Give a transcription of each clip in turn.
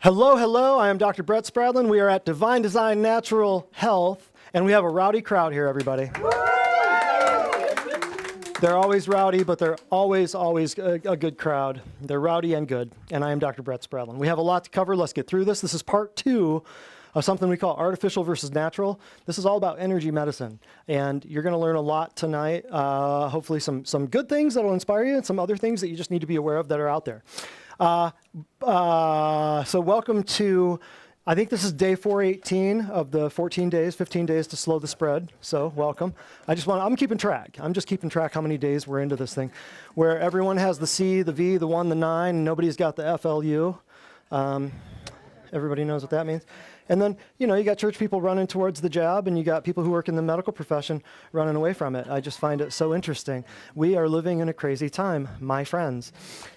Hello, hello. I am Dr. Brett Spradlin. We are at Divine Design Natural Health, and we have a rowdy crowd here, everybody. They're always rowdy, but they're always a good crowd. They're rowdy and good, and I am Dr. Brett Spradlin. We have a lot to cover. Let's get through this. This is part 2 of something we call artificial versus natural. This is all about energy medicine, and you're going to learn a lot tonight. Hopefully some good things that will inspire you and some other things that you just need to be aware of that are out there. So welcome to, I think this is day 418 of the 14 days, 15 days to slow the spread. So welcome. I'm keeping track. I'm just keeping track how many days we're into this thing, where everyone has the C, the V, the 1, the 9, and nobody's got the FLU. Everybody knows what that means. And then, you got church people running towards the jab, and you got people who work in the medical profession running away from it. I just find it so interesting. We are living in a crazy time, my friends.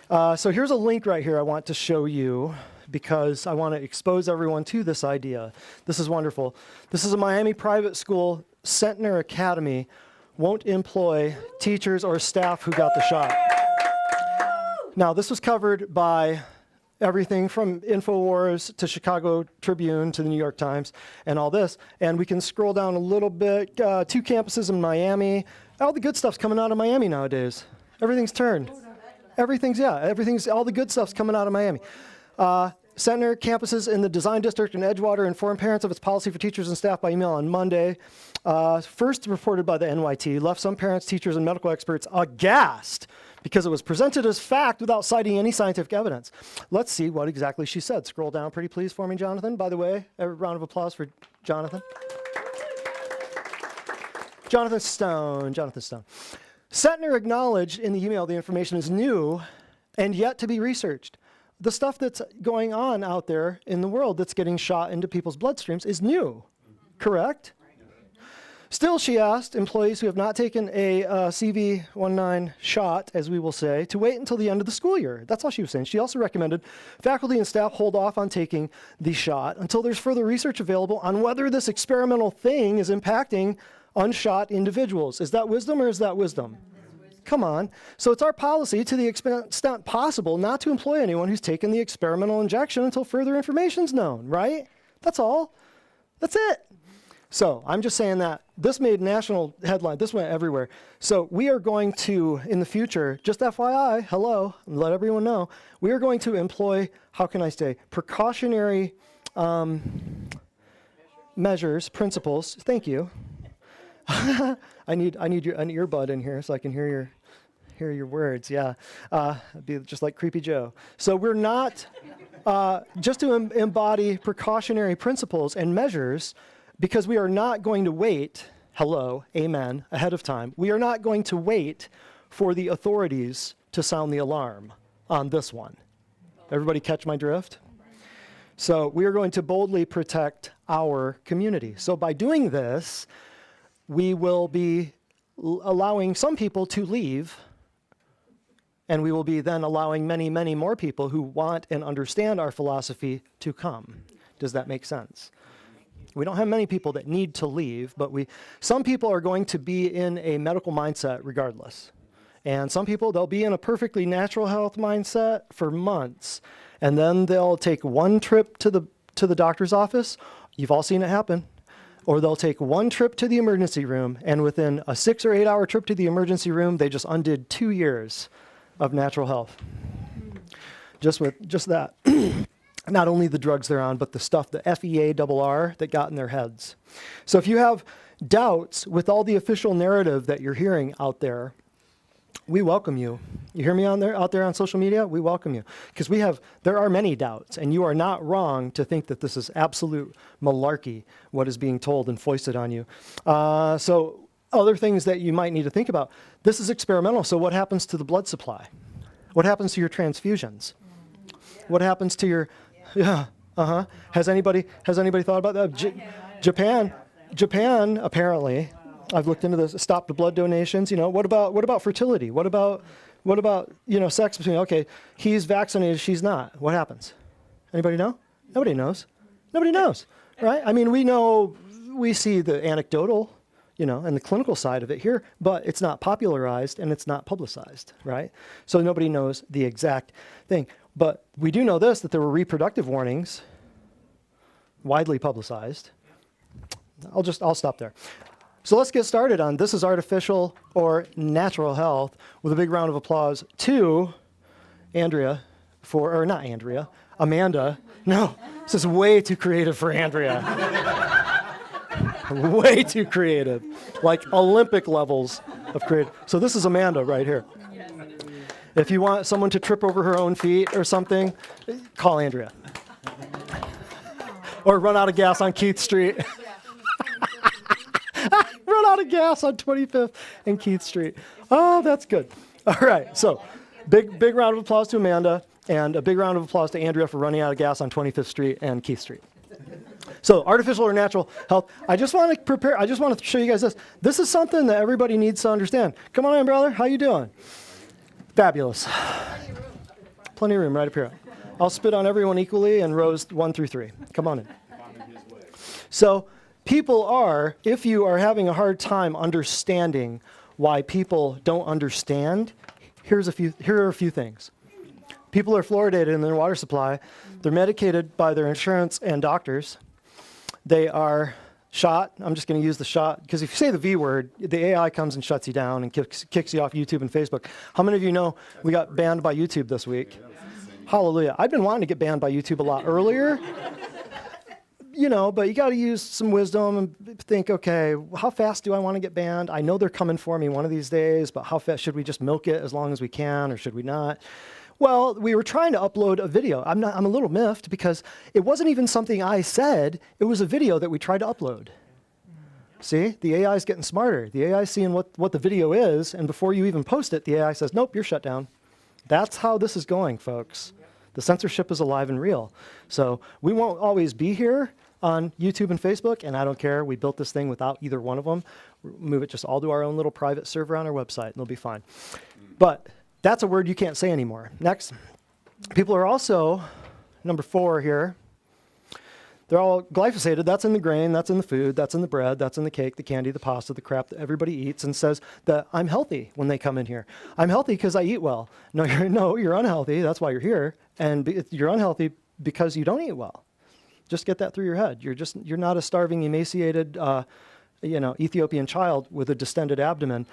So here's a link right here I want to show you because I want to expose everyone to this idea. This is wonderful. This is a Miami private school. Centner Academy won't employ teachers or staff who got the shot. Now, this was covered by everything from InfoWars to Chicago Tribune to the New York Times and all this. And we can scroll down a little bit. 2 campuses in Miami. All the good stuff's coming out of Miami nowadays. Everything's turned. All the good stuff's coming out of Miami. Centner campuses in the Design District in Edgewater informed parents of its policy for teachers and staff by email on Monday. First reported by the NYT, left some parents, teachers, and medical experts aghast because it was presented as fact without citing any scientific evidence. Let's see what exactly she said. Scroll down pretty please for me, Jonathan. By the way, a round of applause for Jonathan. Jonathan Stone. Centner acknowledged in the email the information is new and yet to be researched. The stuff that's going on out there in the world that's getting shot into people's bloodstreams is new, correct? Still, she asked employees who have not taken a CV-19 shot, as we will say, to wait until the end of the school year. That's all she was saying. She also recommended faculty and staff hold off on taking the shot until there's further research available on whether this experimental thing is impacting unshot individuals. Is that wisdom or is that wisdom? Come on. So it's our policy, to the extent possible, not to employ anyone who's taken the experimental injection until further information is known, right? That's all. That's it. So I'm just saying that this made national headline. This went everywhere. So we are going to, in the future, just FYI, hello, let everyone know, we are going to employ, how can I say, precautionary measures, principles. Thank you. I need an earbud in here so I can hear your words. Yeah, be just like Creepy Joe. So we're not just to embody precautionary principles and measures, because we are not going to wait. Hello, amen. Ahead of time, we are not going to wait for the authorities to sound the alarm on this one. Everybody catch my drift? So we are going to boldly protect our community. So by doing this, we will be allowing some people to leave, and we will be then allowing many, many more people who want and understand our philosophy to come. Does that make sense? We don't have many people that need to leave, but some people are going to be in a medical mindset regardless. And some people, they'll be in a perfectly natural health mindset for months, and then they'll take one trip to the doctor's office. You've all seen it happen. Or they'll take one trip to the emergency room, and within a 6 or 8 hour trip to the emergency room, they just undid 2 years of natural health. Just that. Not only the drugs they're on, but the stuff, the FEARR that got in their heads. So if you have doubts with all the official narrative that you're hearing out there, we welcome you. You hear me out there on social media? We welcome you. Because there are many doubts, and you are not wrong to think that this is absolute malarkey, what is being told and foisted on you. So other things that you might need to think about. This is experimental, so what happens to the blood supply? What happens to your transfusions? What happens to your... Yeah, Has anybody thought about that? Japan, apparently, I've looked into this, stopped the blood donations. What about fertility? What about sex between, okay, he's vaccinated, she's not. What happens? Anybody know? Nobody knows. Nobody knows, right? I mean, we see the anecdotal and the clinical side of it here, but it's not popularized and it's not publicized, right? So nobody knows the exact thing. But we do know this, that there were reproductive warnings, widely publicized. I'll stop there. So let's get started on this is artificial or natural health with a big round of applause to Amanda. No, this is way too creative for Andrea. Way too creative, like Olympic levels of creative. So this is Amanda right here. If you want someone to trip over her own feet or something, call Andrea. Or run out of gas on Keith Street. Run out of gas on 25th and Keith Street. Oh, that's good. All right, so big round of applause to Amanda, and a big round of applause to Andrea for running out of gas on 25th Street and Keith Street. So artificial or natural health. I just want to show you guys this. This is something that everybody needs to understand. Come on in, brother. How you doing? Fabulous. Plenty of room right up here. I'll spit on everyone equally in rows 1 through 3. Come on in. So people are, if you are having a hard time understanding why people don't understand, here are a few things. People are fluoridated in their water supply. They're medicated by their insurance and doctors. They are shot. I'm just going to use the shot, because if you say the V word, the AI comes and shuts you down and kicks you off YouTube and Facebook. How many of you know we got banned by YouTube this week? Hallelujah. I've been wanting to get banned by YouTube a lot earlier. But you got to use some wisdom and think, okay, how fast do I want to get banned? I know they're coming for me one of these days, but how fast should we just milk it as long as we can, or should we not? Well, we were trying to upload a video. I'm a little miffed because it wasn't even something I said. It was a video that we tried to upload. See, the AI is getting smarter. The AI is seeing what the video is, and before you even post it, the AI says, nope, you're shut down. That's how this is going, folks. The censorship is alive and real. So we won't always be here on YouTube and Facebook, and I don't care. We built this thing without either one of them. Move it just all to our own little private server on our website, and it'll be fine. But that's a word you can't say anymore. Next. People are also, number 4 here, they're all glyphosated. That's in the grain, that's in the food, that's in the bread, that's in the cake, the candy, the pasta, the crap that everybody eats, and says that I'm healthy when they come in here. I'm healthy because I eat well. No, you're unhealthy. That's why you're here. And you're unhealthy because you don't eat well. Just get that through your head. You're not a starving, emaciated, Ethiopian child with a distended abdomen.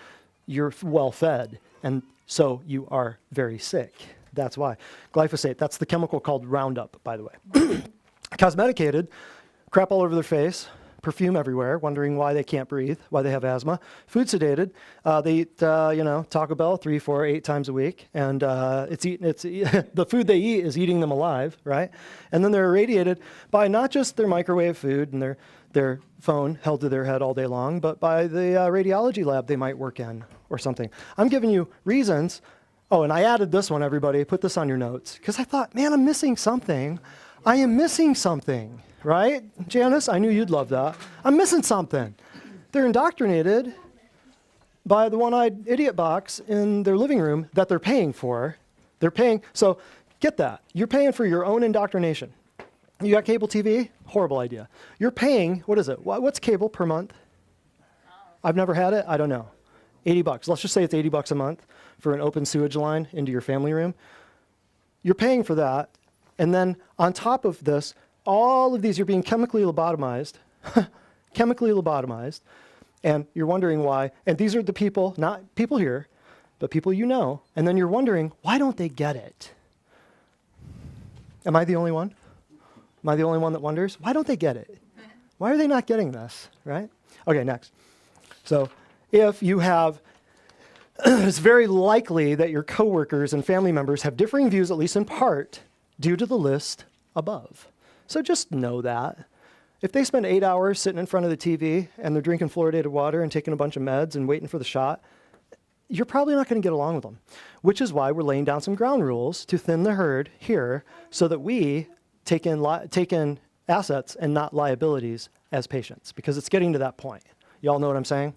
You're well fed. And so you are very sick. That's why. Glyphosate, that's the chemical called Roundup, by the way. Cosmeticated, crap all over their face, perfume everywhere, wondering why they can't breathe, why they have asthma. Food sedated, they eat, Taco Bell 3, 4, 8 times a week, and the food they eat is eating them alive, right? And then they're irradiated by not just their microwave food and their phone held to their head all day long, but by the radiology lab they might work in or something. I'm giving you reasons. Oh, and I added this one, everybody. Put this on your notes. Because I thought, man, I'm missing something. I am missing something, right? Janice, I knew you'd love that. I'm missing something. They're indoctrinated by the one-eyed idiot box in their living room that they're paying for. They're paying. So get that. You're paying for your own indoctrination. You got cable TV? Horrible idea. You're paying, what is it? What's cable per month? I've never had it. I don't know. $80. Let's just say it's $80 a month for an open sewage line into your family room. You're paying for that. And then on top of this, all of these, you're being chemically lobotomized, and you're wondering why. And these are the people, not people here, but people you know. And then you're wondering, why don't they get it? Am I the only one? Am I the only one that wonders? Why don't they get it? Why are they not getting this, right? Okay, next. So if you have, it's very likely that your coworkers and family members have differing views, at least in part, due to the list above. So just know that. If they spend 8 hours sitting in front of the TV and they're drinking fluoridated water and taking a bunch of meds and waiting for the shot, you're probably not going to get along with them, which is why we're laying down some ground rules to thin the herd here so that we take in assets and not liabilities as patients, because it's getting to that point. Y'all know what I'm saying?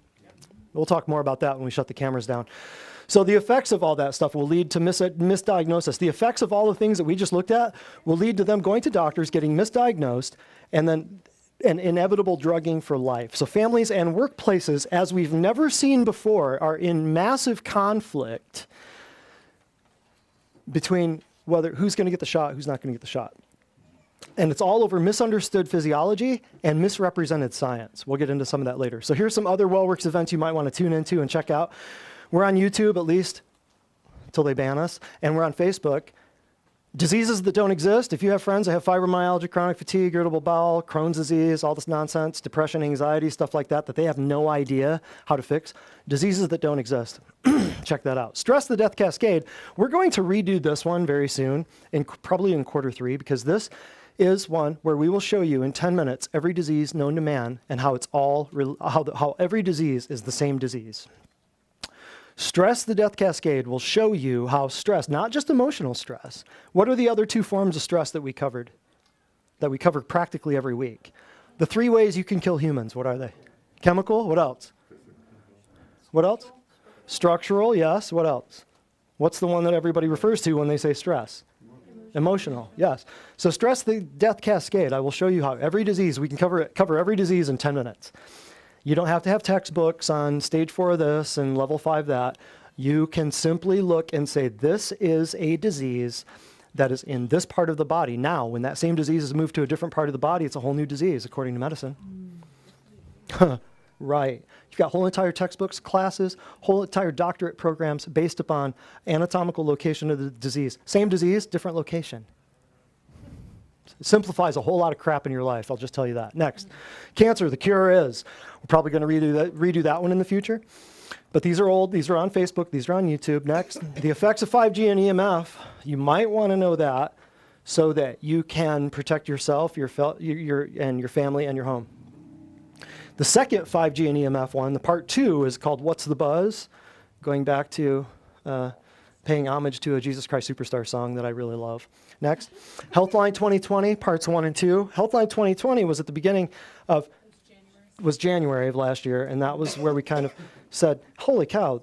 We'll talk more about that when we shut the cameras down. So the effects of all that stuff will lead to misdiagnosis. The effects of all the things that we just looked at will lead to them going to doctors, getting misdiagnosed, and then and inevitable drugging for life. So families and workplaces, as we've never seen before, are in massive conflict between who's going to get the shot, who's not going to get the shot. And it's all over misunderstood physiology and misrepresented science. We'll get into some of that later. So here's some other WellWorks events you might want to tune into and check out. We're on YouTube, at least until they ban us, and we're on Facebook. Diseases that don't exist. If you have friends that have fibromyalgia, chronic fatigue, irritable bowel, Crohn's disease, all this nonsense, depression, anxiety, stuff like that, that they have no idea how to fix. Diseases that don't exist. Check that out. Stress the Death Cascade. We're going to redo this one very soon, probably in Q3, because this is one where we will show you in 10 minutes every disease known to man and how it's how every disease is the same disease. Stress the Death Cascade will show you how stress, not just emotional stress. What are the other two forms of stress that we covered practically every week? The 3 ways you can kill humans, what are they? Chemical, what else? What else? Structural, yes, what else? What's the one that everybody refers to when they say stress? Emotional, yes. So stress the Death Cascade. I will show you how every disease, we can cover every disease in 10 minutes. You don't have to have textbooks on stage 4 of this and level 5 that. You can simply look and say, this is a disease that is in this part of the body. Now, when that same disease is moved to a different part of the body, it's a whole new disease, according to medicine. Right. You've got whole entire textbooks, classes, whole entire doctorate programs based upon anatomical location of the disease. Same disease, different location. It simplifies a whole lot of crap in your life, I'll just tell you that. Next, cancer, the cure is. We're probably going to redo that one in the future. But these are old, these are on Facebook, these are on YouTube. Next, the effects of 5G and EMF. You might want to know that so that you can protect yourself, your family, and your home. The second 5G and EMF one, the part 2, is called What's the Buzz? Going back to paying homage to a Jesus Christ Superstar song that I really love. Next, Healthline 2020, parts 1 and 2. Healthline 2020 was at the beginning of, was January of last year, and that was where we kind of said, holy cow,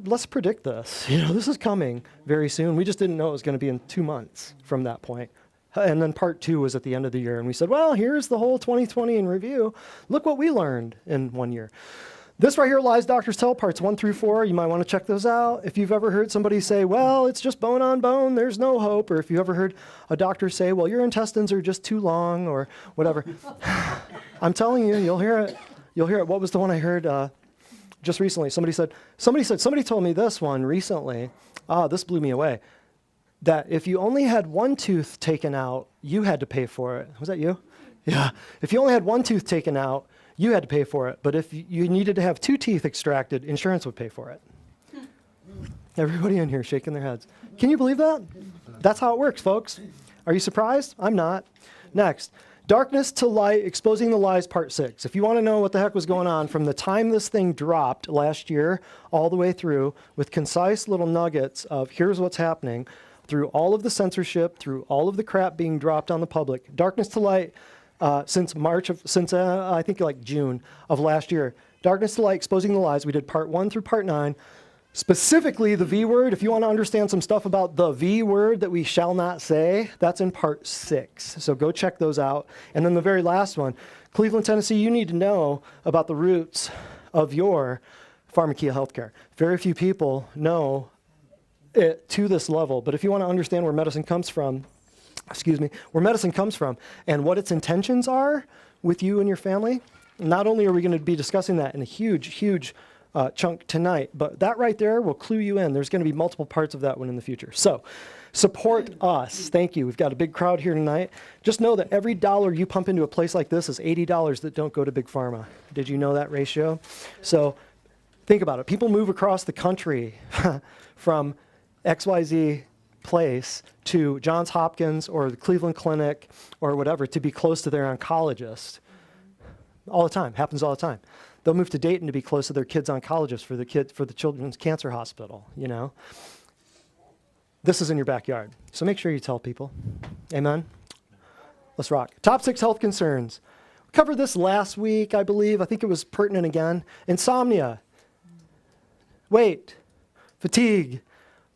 let's predict this. This is coming very soon. We just didn't know it was going to be in 2 months from that point. And then part 2 was at the end of the year, and we said, well, here's the whole 2020 in review. Look what we learned in 1 year. This right here, Lies Doctors Tell, parts 1 through 4. You might want to check those out. If you've ever heard somebody say, well, it's just bone on bone, there's no hope, or if you ever heard a doctor say, well, your intestines are just too long, or whatever. I'm telling you, you'll hear it. You'll hear it. What was the one I heard just recently? Somebody told me this one recently. This blew me away. That if you only had one tooth taken out, you had to pay for it. Was that you? Yeah. If you only had one tooth taken out, you had to pay for it. But if you needed to have 2 teeth extracted, insurance would pay for it. Everybody in here shaking their heads. Can you believe that? That's how it works, folks. Are you surprised? I'm not. Next, Darkness to Light, Exposing the Lies, part 6. If you want to know what the heck was going on from the time this thing dropped last year all the way through with concise little nuggets of here's what's happening, through all of the censorship, through all of the crap being dropped on the public. Darkness to Light, since I think like June of last year. Darkness to Light, Exposing the Lies. We did part 1 through part 9. Specifically, the V word, if you want to understand some stuff about the V word that we shall not say, that's in part 6. So go check those out. And then the very last one, Cleveland, Tennessee, you need to know about the roots of your pharmakeia healthcare. Very few people know it to this level, but if you want to understand where medicine comes from, and what its intentions are with you and your family, not only are we going to be discussing that in a huge chunk tonight, but that right there will clue you in. There's going to be multiple parts of that one in the future. So support us. Thank you. We've got a big crowd here tonight. Just know that every dollar you pump into a place like this is $80 that don't go to Big Pharma. Did you know that ratio? So think about it. People move across the country from XYZ place to Johns Hopkins or the Cleveland Clinic or whatever to be close to their oncologist. All the time. Happens all the time. They'll move to Dayton to be close to their kid's oncologist for the Children's Cancer Hospital, This is in your backyard. So make sure you tell people. Amen? Let's rock. Top 6 health concerns. We covered this last week, I believe. I think it was pertinent again. Insomnia. Weight. Fatigue.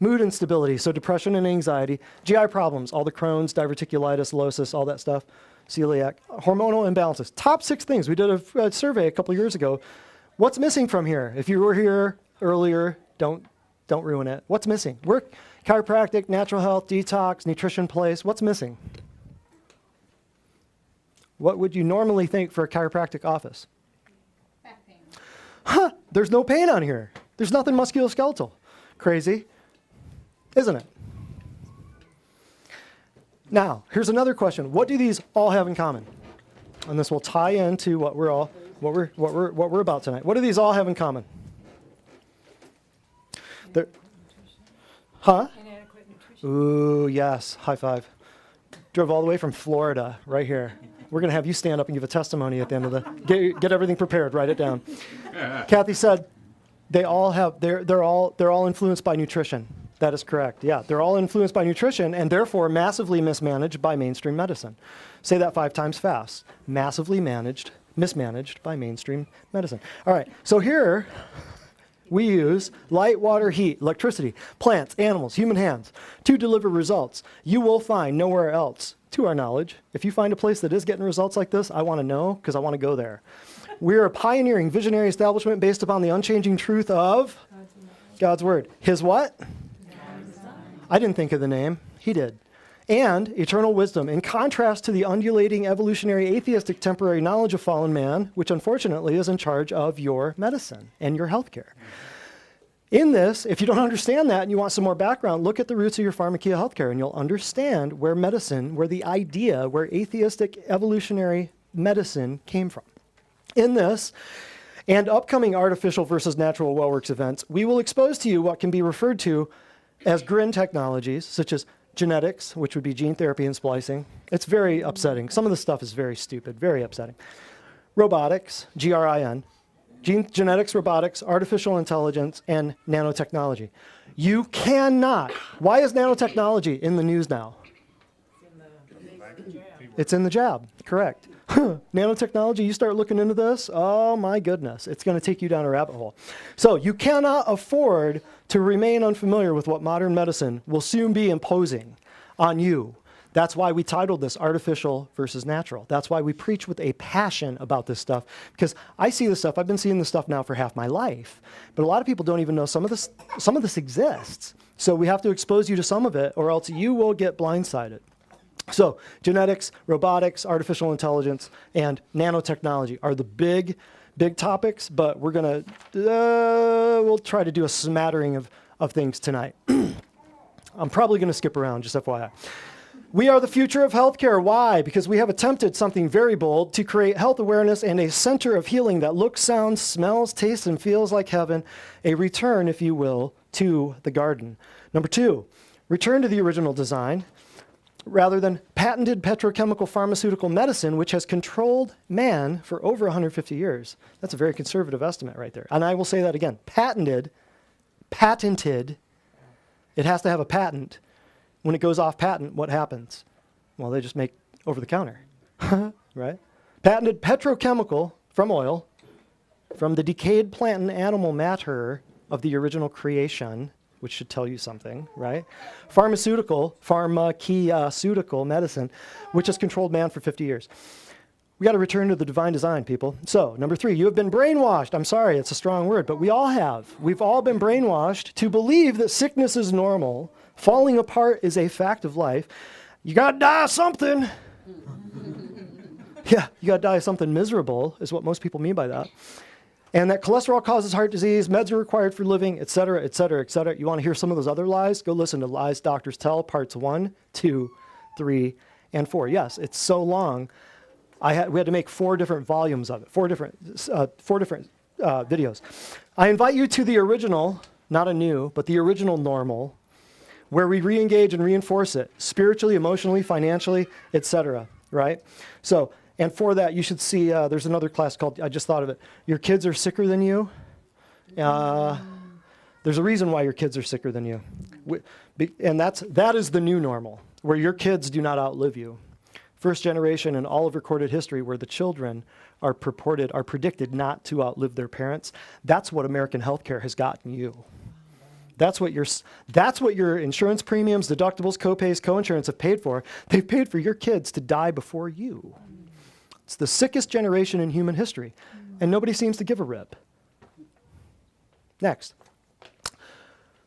Mood instability, so depression and anxiety. GI problems, all the Crohn's, diverticulitis, losis, all that stuff. celiac, hormonal imbalances. Top 6 things. We did a survey a couple years ago. What's missing from here? If you were here earlier, don't ruin it. What's missing? Work, chiropractic, natural health, detox, nutrition place. What's missing? What would you normally think for a chiropractic office? Back pain. Huh, there's no pain on here. There's nothing musculoskeletal. Crazy, isn't it? Now, here's another question. What do these all have in common? And this will tie into what we're about tonight. What do these all have in common? Huh? Inadequate nutrition. Ooh, yes. High five. Drove all the way from Florida, right here. We're going to have you stand up and give a testimony at the end of the. Get everything prepared. Write it down. Kathy said, they're all influenced by nutrition. That is correct. Yeah, they're all influenced by nutrition and therefore massively mismanaged by mainstream medicine. Say that 5 times fast. Massively mismanaged by mainstream medicine. All right. So here. We use light, water, heat, electricity, plants, animals, human hands to deliver results. You will find nowhere else, to our knowledge. If you find a place that is getting results like this, I want to know because I want to go there. We're a pioneering, visionary establishment based upon the unchanging truth of God's Word. His what? I didn't think of the name. He did. And eternal wisdom, in contrast to the undulating, evolutionary, atheistic, temporary knowledge of fallen man, which unfortunately is in charge of your medicine and your healthcare. In this, if you don't understand that and you want some more background, look at the roots of your pharmakeia healthcare and you'll understand where medicine, where the idea, where atheistic, evolutionary medicine came from. In this, and upcoming artificial versus natural WellWorks events, we will expose to you what can be referred to as GRIN technologies, such as genetics, which would be gene therapy and splicing. It's very upsetting. Some of the stuff is very stupid, very upsetting. Robotics, GRIN, genetics, robotics, artificial intelligence, and nanotechnology. You cannot. Why is nanotechnology in the news now? It's in the jab, correct. Nanotechnology, you start looking into this, oh my goodness, it's going to take you down a rabbit hole. So you cannot afford to remain unfamiliar with what modern medicine will soon be imposing on you. That's why we titled this Artificial versus Natural. That's why we preach with a passion about this stuff, because I see this stuff, I've been seeing this stuff now for half my life, but a lot of people don't even know some of this exists. So we have to expose you to some of it, or else you will get blindsided. So genetics, robotics, artificial intelligence, and nanotechnology are the big topics, but we're going to, we'll try to do a smattering of things tonight. I'm probably going to skip around, just FYI. We are the future of healthcare. Why? Because we have attempted something very bold to create health awareness and a center of healing that looks, sounds, smells, tastes, and feels like heaven. A return, if you will, to the garden. Number 2, return to the original design, rather than patented petrochemical pharmaceutical medicine, which has controlled man for over 150 years. That's a very conservative estimate right there. And I will say that again, patented, it has to have a patent. When it goes off patent, what happens? Well, they just make over the counter, right? Patented petrochemical from oil, from the decayed plant and animal matter of the original creation, which should tell you something, right? Pharmaceutical medicine, which has controlled man for 50 years. We got to return to the divine design, people. So, number 3, you have been brainwashed. I'm sorry, it's a strong word, but we all have. We've all been brainwashed to believe that sickness is normal, falling apart is a fact of life. You got to die of something. Yeah, you got to die of something miserable, is what most people mean by that. And that cholesterol causes heart disease, meds are required for living, et cetera, et cetera, et cetera. You want to hear some of those other lies? Go listen to Lies Doctors Tell, parts 1, 2, 3, and 4. Yes, it's so long. We had to make 4 different volumes of it, 4 different videos. I invite you to the original, not a new, but the original normal, where we re-engage and reinforce it spiritually, emotionally, financially, et cetera, right? So, and for that, you should see, there's another class called, I just thought of it, Your Kids Are Sicker Than You. There's a reason why your kids are sicker than you. And that is the new normal, where your kids do not outlive you. First generation in all of recorded history where the children are predicted not to outlive their parents. That's what American healthcare has gotten you. That's what your insurance premiums, deductibles, copays, coinsurance have paid for. They've paid for your kids to die before you. It's the sickest generation in human history, and nobody seems to give a rip. Next.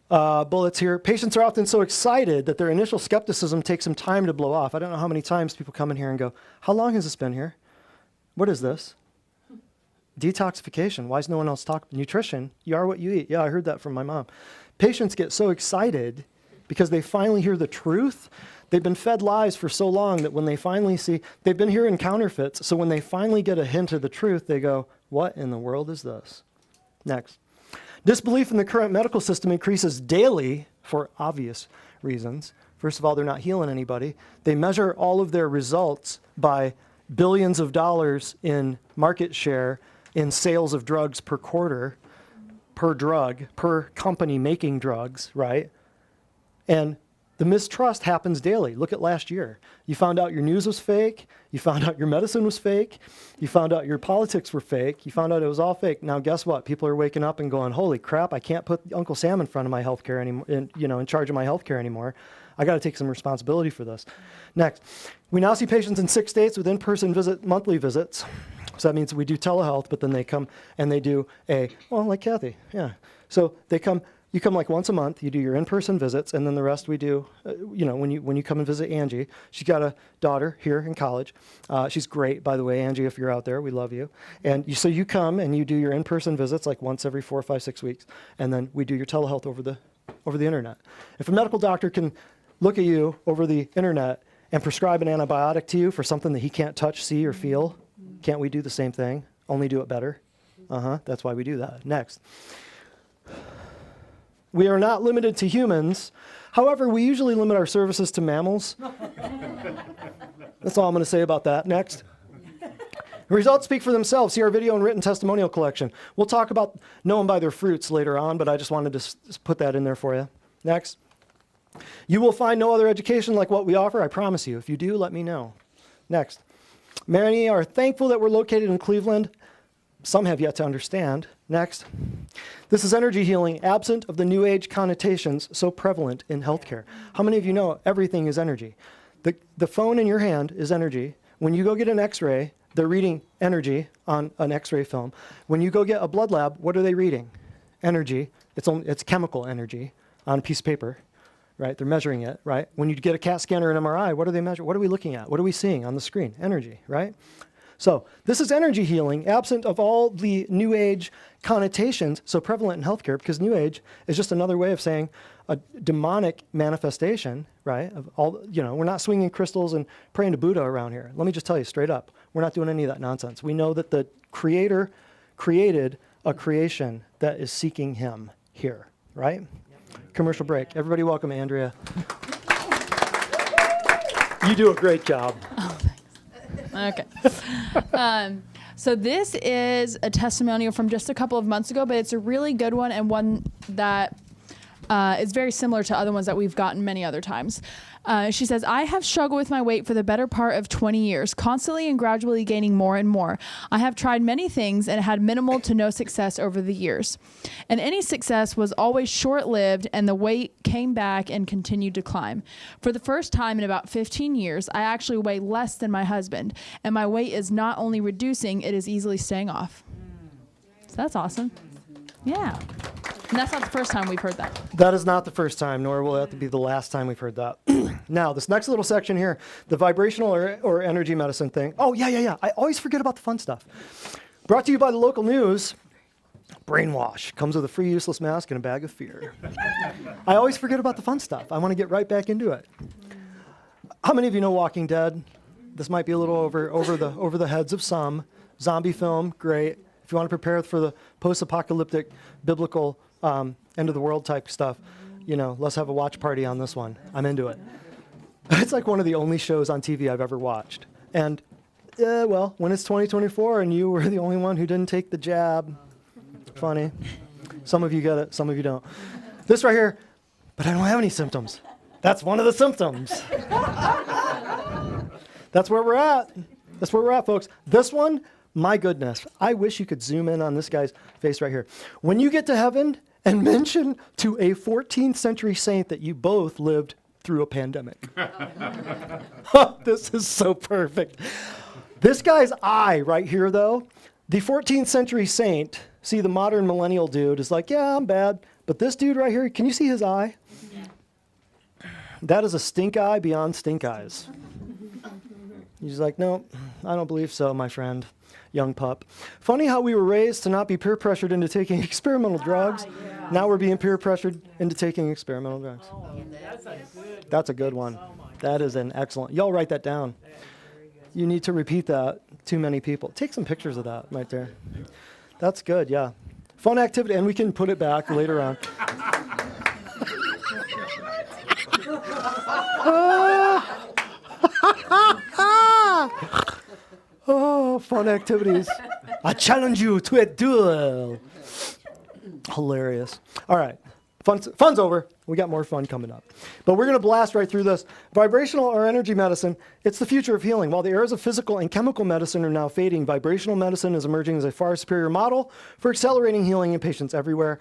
Bullets here. Patients are often so excited that their initial skepticism takes some time to blow off. I don't know how many times people come in here and go, how long has this been here? What is this? Detoxification. Why is no one else talking? Nutrition. You are what you eat. Yeah, I heard that from my mom. Patients get so excited because they finally hear the truth. They've been fed lies for so long that when they finally see, they've been hearing counterfeits, so when they finally get a hint of the truth, they go, what in the world is this? Next. Disbelief in the current medical system increases daily for obvious reasons. First of all, they're not healing anybody. They measure all of their results by billions of dollars in market share in sales of drugs per quarter, per drug, per company making drugs, right? And the mistrust happens daily. Look at last year. You found out your news was fake. You found out your medicine was fake. You found out your politics were fake. You found out it was all fake. Now, guess what? People are waking up and going, holy crap, I can't put Uncle Sam in front of my healthcare anymore, in charge of my healthcare anymore. I got to take some responsibility for this. Next, we now see patients in 6 states with in-person monthly visits. So that means we do telehealth, but then they come and they do like Kathy, yeah. So you come like once a month, you do your in-person visits, and then the rest we do, when you come and visit Angie. She's got a daughter here in college. She's great, by the way, Angie, if you're out there, we love you. And so you come and you do your in-person visits like once every 4, 5, 6 weeks, and then we do your telehealth over the internet. If a medical doctor can look at you over the internet and prescribe an antibiotic to you for something that he can't touch, see, or feel, can't we do the same thing, only do it better? That's why we do that. Next. We are not limited to humans. However, we usually limit our services to mammals. That's all I'm going to say about that. Next. The results speak for themselves. See our video and written testimonial collection. We'll talk about know them by their fruits later on, but I just wanted to put that in there for you. Next. You will find no other education like what we offer, I promise you. If you do, let me know. Next. Many are thankful that we're located in Cleveland. Some have yet to understand. Next. This is energy healing, absent of the New Age connotations so prevalent in healthcare. How many of you know everything is energy? The phone in your hand is energy. When you go get an x-ray, they're reading energy on an x-ray film. When you go get a blood lab, what are they reading? Energy. It's chemical energy on a piece of paper, right? They're measuring it, right? When you get a CAT scan or an MRI, what do they measure? What are we looking at? What are we seeing on the screen? Energy, right? So this is energy healing, absent of all the New Age connotations so prevalent in healthcare, because New Age is just another way of saying a demonic manifestation, right? Of all, we're not swinging crystals and praying to Buddha around here. Let me just tell you straight up, we're not doing any of that nonsense. We know that the Creator created a creation that is seeking Him here, right? Yep. Commercial break. Everybody welcome Andrea. You do a great job. Oh, thanks. Okay. So this is a testimonial from just a couple of months ago, but it's a really good one and one that is very similar to other ones that we've gotten many other times. She says, I have struggled with my weight for the better part of 20 years, constantly and gradually gaining more and more. I have tried many things and had minimal to no success over the years. And any success was always short-lived, and the weight came back and continued to climb. For the first time in about 15 years, I actually weigh less than my husband, and my weight is not only reducing, it is easily staying off. So that's awesome. Yeah. And that's not the first time we've heard that. That is not the first time, nor will that be the last time we've heard that. Now, this next little section here, the vibrational or energy medicine thing. Oh, yeah. I always forget about the fun stuff. Brought to you by the local news. Brainwash comes with a free useless mask and a bag of fear. I always forget about the fun stuff. I want to get right back into it. How many of you know Walking Dead? This might be a little over the heads of some. Zombie film, great. If you want to prepare for the post-apocalyptic biblical end of the world type stuff, let's have a watch party on this one. I'm into it. It's like one of the only shows on TV I've ever watched. And, when it's 2024 and you were the only one who didn't take the jab, funny. Some of you get it, some of you don't. This right here, but I don't have any symptoms. That's one of the symptoms. That's where we're at. That's where we're at, folks. This one, my goodness, I wish you could zoom in on this guy's face right here. When you get to heaven and mention to a 14th century saint that you both lived through a pandemic. Oh, this is so perfect. This guy's eye right here, though, the 14th century saint, see the modern millennial dude is like, yeah, I'm bad. But this dude right here, can you see his eye? That is a stink eye beyond stink eyes. He's like, no, I don't believe so, my friend, young pup. Funny how we were raised to not be peer pressured into taking experimental drugs. Yeah. Now we're being peer pressured into taking experimental drugs. Oh, that's a good. That's a good one. Oh my. That is an excellent. Y'all write that down. That's very good. You need to repeat that to many people. Take some pictures of that right there. That's good, yeah. Fun activity, and we can put it back later on. Oh, fun activities. I challenge you to a duel. Hilarious. All right. Fun's over. We got more fun coming up. But we're going to blast right through this. Vibrational or energy medicine, it's the future of healing. While the eras of physical and chemical medicine are now fading, vibrational medicine is emerging as a far superior model for accelerating healing in patients everywhere.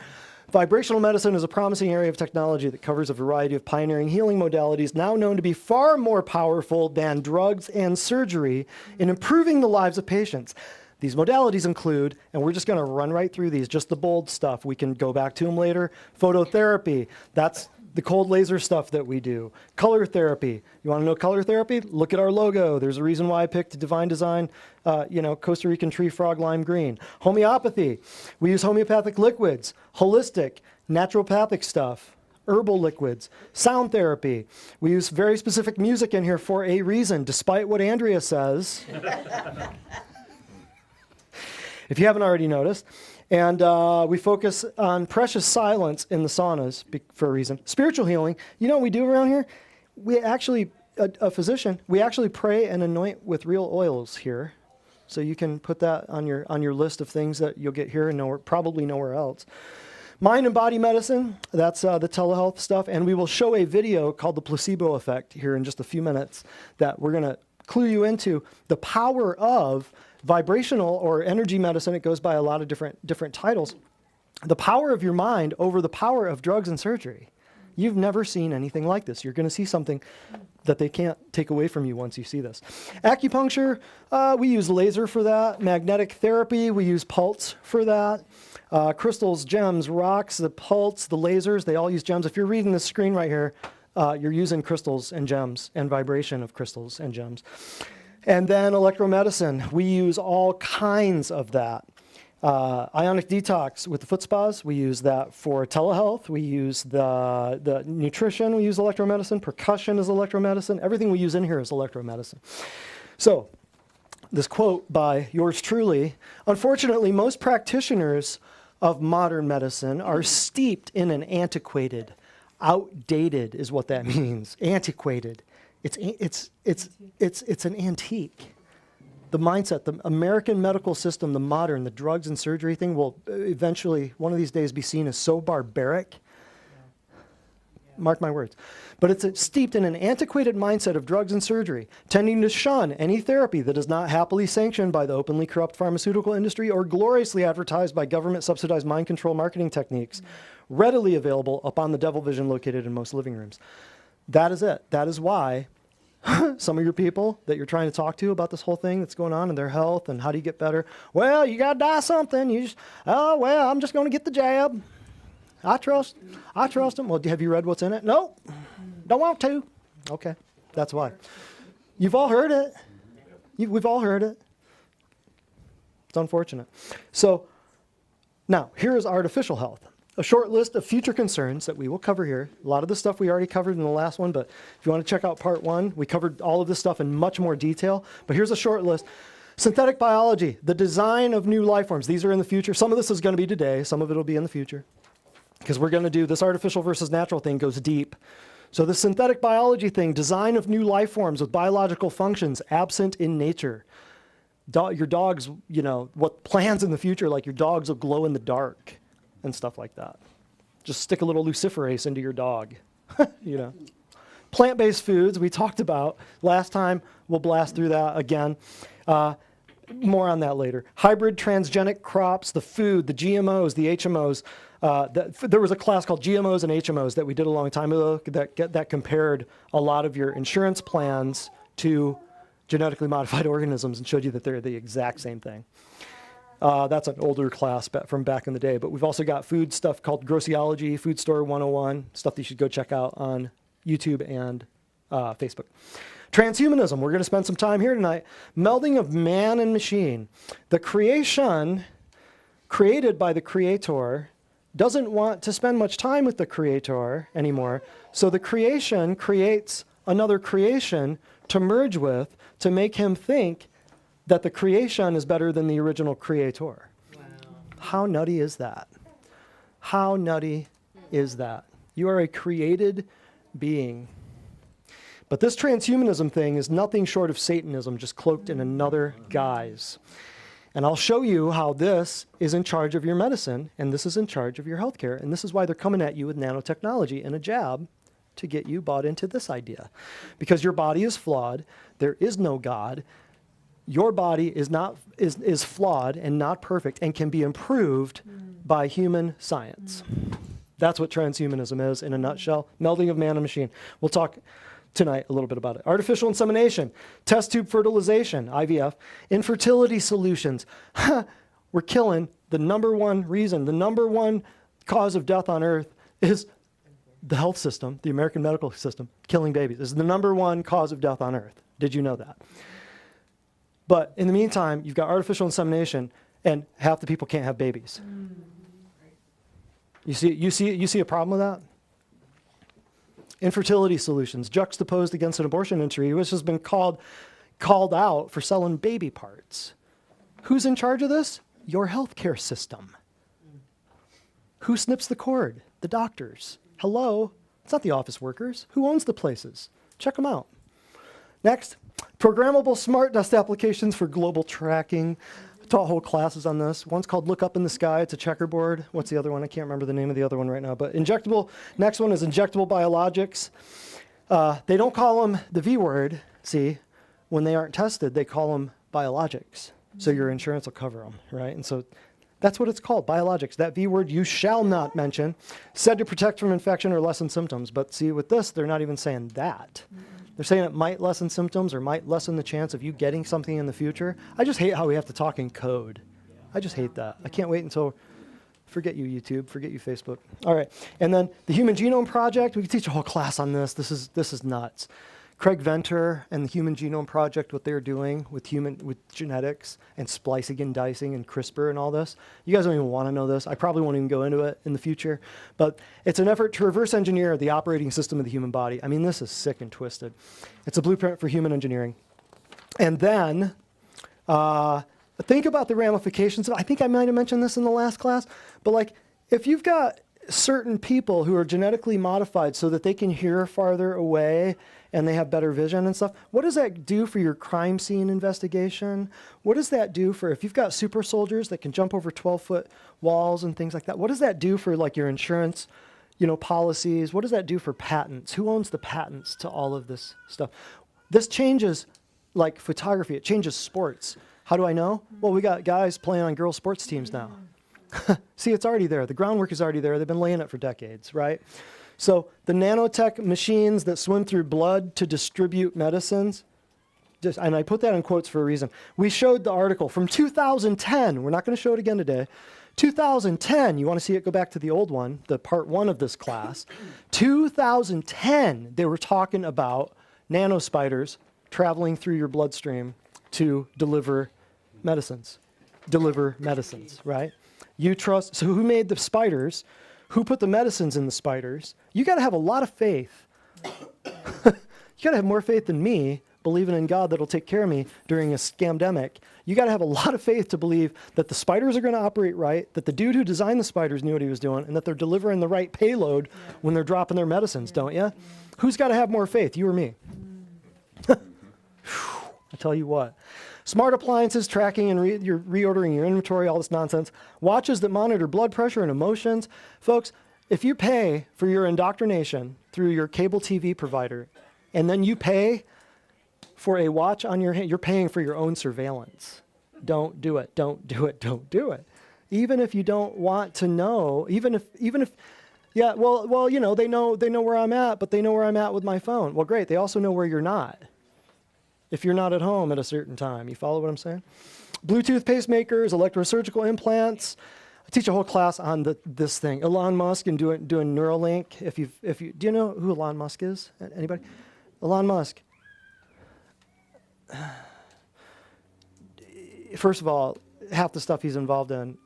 Vibrational medicine is a promising area of technology that covers a variety of pioneering healing modalities now known to be far more powerful than drugs and surgery in improving the lives of patients. These modalities include, and we're just going to run right through these, just the bold stuff. We can go back to them later. Phototherapy, that's the cold laser stuff that we do. Color therapy. You want to know color therapy? Look at our logo. There's a reason why I picked Divine Design, Costa Rican tree frog lime green. Homeopathy. We use homeopathic liquids, holistic, naturopathic stuff, herbal liquids. Sound therapy. We use very specific music in here for a reason, despite what Andrea says. If you haven't already noticed. And we focus on precious silence in the saunas for a reason. Spiritual healing. You know what we do around here? We actually, a physician, we actually pray and anoint with real oils here. So you can put that on your list of things that you'll get here and probably nowhere else. Mind and body medicine, that's the telehealth stuff. And we will show a video called The Placebo Effect here in just a few minutes that we're going to clue you into the power of vibrational or energy medicine. It goes by a lot of different titles. The power of your mind over the power of drugs and surgery. You've never seen anything like this. You're going to see something that they can't take away from you once you see this. Acupuncture, we use laser for that. Magnetic therapy, we use pulse for that. Crystals, gems, rocks, the pulse, the lasers, they all use gems. If you're reading the screen right here, you're using crystals and gems and vibration of crystals and gems. And then electromedicine, we use all kinds of that. Ionic detox with the foot spas, we use that for telehealth. We use the nutrition, we use electromedicine. Percussion is electromedicine. Everything we use in here is electromedicine. So, this quote by yours truly, unfortunately, most practitioners of modern medicine are steeped in an antiquated, outdated is what that means, antiquated. It's an antique. The mindset, the American medical system, the modern, the drugs and surgery thing will eventually, one of these days, be seen as so barbaric. Mark my words. But it's steeped in an antiquated mindset of drugs and surgery, tending to shun any therapy that is not happily sanctioned by the openly corrupt pharmaceutical industry or gloriously advertised by government-subsidized mind control marketing techniques, readily available upon the Devil Vision located in most living rooms. That is it. That is why some of your people that you're trying to talk to about this whole thing that's going on in their health and how do you get better? Well, you got to die something. I'm just going to get the jab. I trust them. Well, have you read what's in it? Nope. Don't want to. Okay. That's why. You've all heard it. We've all heard it. It's unfortunate. So now, here is artificial health. A short list of future concerns that we will cover here. A lot of the stuff we already covered in the last one, but if you want to check out part 1, we covered all of this stuff in much more detail. But here's a short list. Synthetic biology, the design of new life forms. These are in the future. Some of this is going to be today. Some of it will be in the future. Because we're going to do this artificial versus natural thing goes deep. So the synthetic biology thing, design of new life forms with biological functions absent in nature. Your dogs, what plans in the future, like your dogs will glow in the dark and stuff like that. Just stick a little luciferase into your dog, Plant-based foods we talked about last time. We'll blast through that again. More on that later. Hybrid transgenic crops, the food, the GMOs, the HMOs. There was a class called GMOs and HMOs that we did a long time ago that compared a lot of your insurance plans to genetically modified organisms and showed you that they're the exact same thing. That's an older class from back in the day. But we've also got food stuff called Grossiology, Food Store 101, stuff that you should go check out on YouTube and Facebook. Transhumanism, we're going to spend some time here tonight. Melding of man and machine. The creation created by the creator doesn't want to spend much time with the creator anymore. So the creation creates another creation to merge with to make him think that the creation is better than the original creator. Wow. How nutty is that? How nutty is that? You are a created being. But this transhumanism thing is nothing short of Satanism, just cloaked in another guise. And I'll show you how this is in charge of your medicine, and this is in charge of your healthcare, and this is why they're coming at you with nanotechnology and a jab to get you bought into this idea. Because your body is flawed, there is no God, your body is flawed and not perfect and can be improved by human science. That's what transhumanism is in a nutshell, melding of man and machine. We'll talk tonight a little bit about it. Artificial insemination, test tube fertilization, IVF, infertility solutions. We're killing the number one reason, the number one cause of death on earth is the health system, the American medical system, killing babies. Is the number one cause of death on earth. Did you know that? But in the meantime, you've got artificial insemination and half the people can't have babies. You see a problem with that? Infertility solutions juxtaposed against an abortion industry, which has been called out for selling baby parts. Who's in charge of this? Your healthcare system. Who snips the cord? The doctors. Hello? It's not the office workers. Who owns the places? Check them out. Next, programmable smart dust applications for global tracking. I taught whole classes on this. One's called Look Up in the Sky. It's a checkerboard. What's the other one? I can't remember the name of the other one right now. But next one is injectable biologics. They don't call them the V word, see. When they aren't tested, they call them biologics. So your insurance will cover them, right? And so that's what it's called, biologics. That V word you shall not mention, said to protect from infection or lessen symptoms. But see, with this, they're not even saying that. They're saying it might lessen symptoms or might lessen the chance of you getting something in the future. I just hate how we have to talk in code. I just hate that. I can't wait until, forget you YouTube, forget you Facebook. All right, and then the Human Genome Project, we could teach a whole class on this. This is nuts. Craig Venter and the Human Genome Project, what they're doing with genetics and splicing and dicing and CRISPR and all this. You guys don't even want to know this. I probably won't even go into it in the future. But it's an effort to reverse engineer the operating system of the human body. I mean, this is sick and twisted. It's a blueprint for human engineering. And then think about the ramifications. I think I might have mentioned this in the last class. But like, if you've got certain people who are genetically modified so that they can hear farther away and they have better vision and stuff, what does that do for your crime scene investigation? What does that do for, if you've got super soldiers that can jump over 12-foot walls and things like that, what does that do for like your insurance, policies? What does that do for patents? Who owns the patents to all of this stuff? This changes like photography. It changes sports. How do I know? Well, we got guys playing on girls' sports teams now. See, it's already there. The groundwork is already there. They've been laying it for decades, right? So the nanotech machines that swim through blood to distribute medicines, and I put that in quotes for a reason. We showed the article from 2010. We're not going to show it again today. 2010, you want to see it, go back to the old one, the part one of this class. 2010, they were talking about nanospiders traveling through your bloodstream to deliver medicines, right? You trust, so who made the spiders? Who put the medicines in the spiders? You got to have a lot of faith. You got to have more faith than me, believing in God that'll take care of me during a scamdemic. You got to have a lot of faith to believe that the spiders are going to operate right, that the dude who designed the spiders knew what he was doing, and that they're delivering the right payload when they're dropping their medicines, don't you? Who's got to have more faith, you or me? I tell you what. Smart appliances, tracking and you're reordering your inventory, all this nonsense. Watches that monitor blood pressure and emotions. Folks, if you pay for your indoctrination through your cable TV provider, and then you pay for a watch on your hand, you're paying for your own surveillance. Don't do it, don't do it, don't do it. Even if you don't want to know, even if, yeah, well, you know, they know where I'm at, but they know where I'm at with my phone. Well, great. They also know where you're not. If you're not at home at a certain time, you follow what I'm saying? Bluetooth pacemakers, electrosurgical implants. I teach a whole class on this thing. Elon Musk and doing Neuralink. If you do you know who Elon Musk is? Anybody? Elon Musk. First of all, half the stuff he's involved in,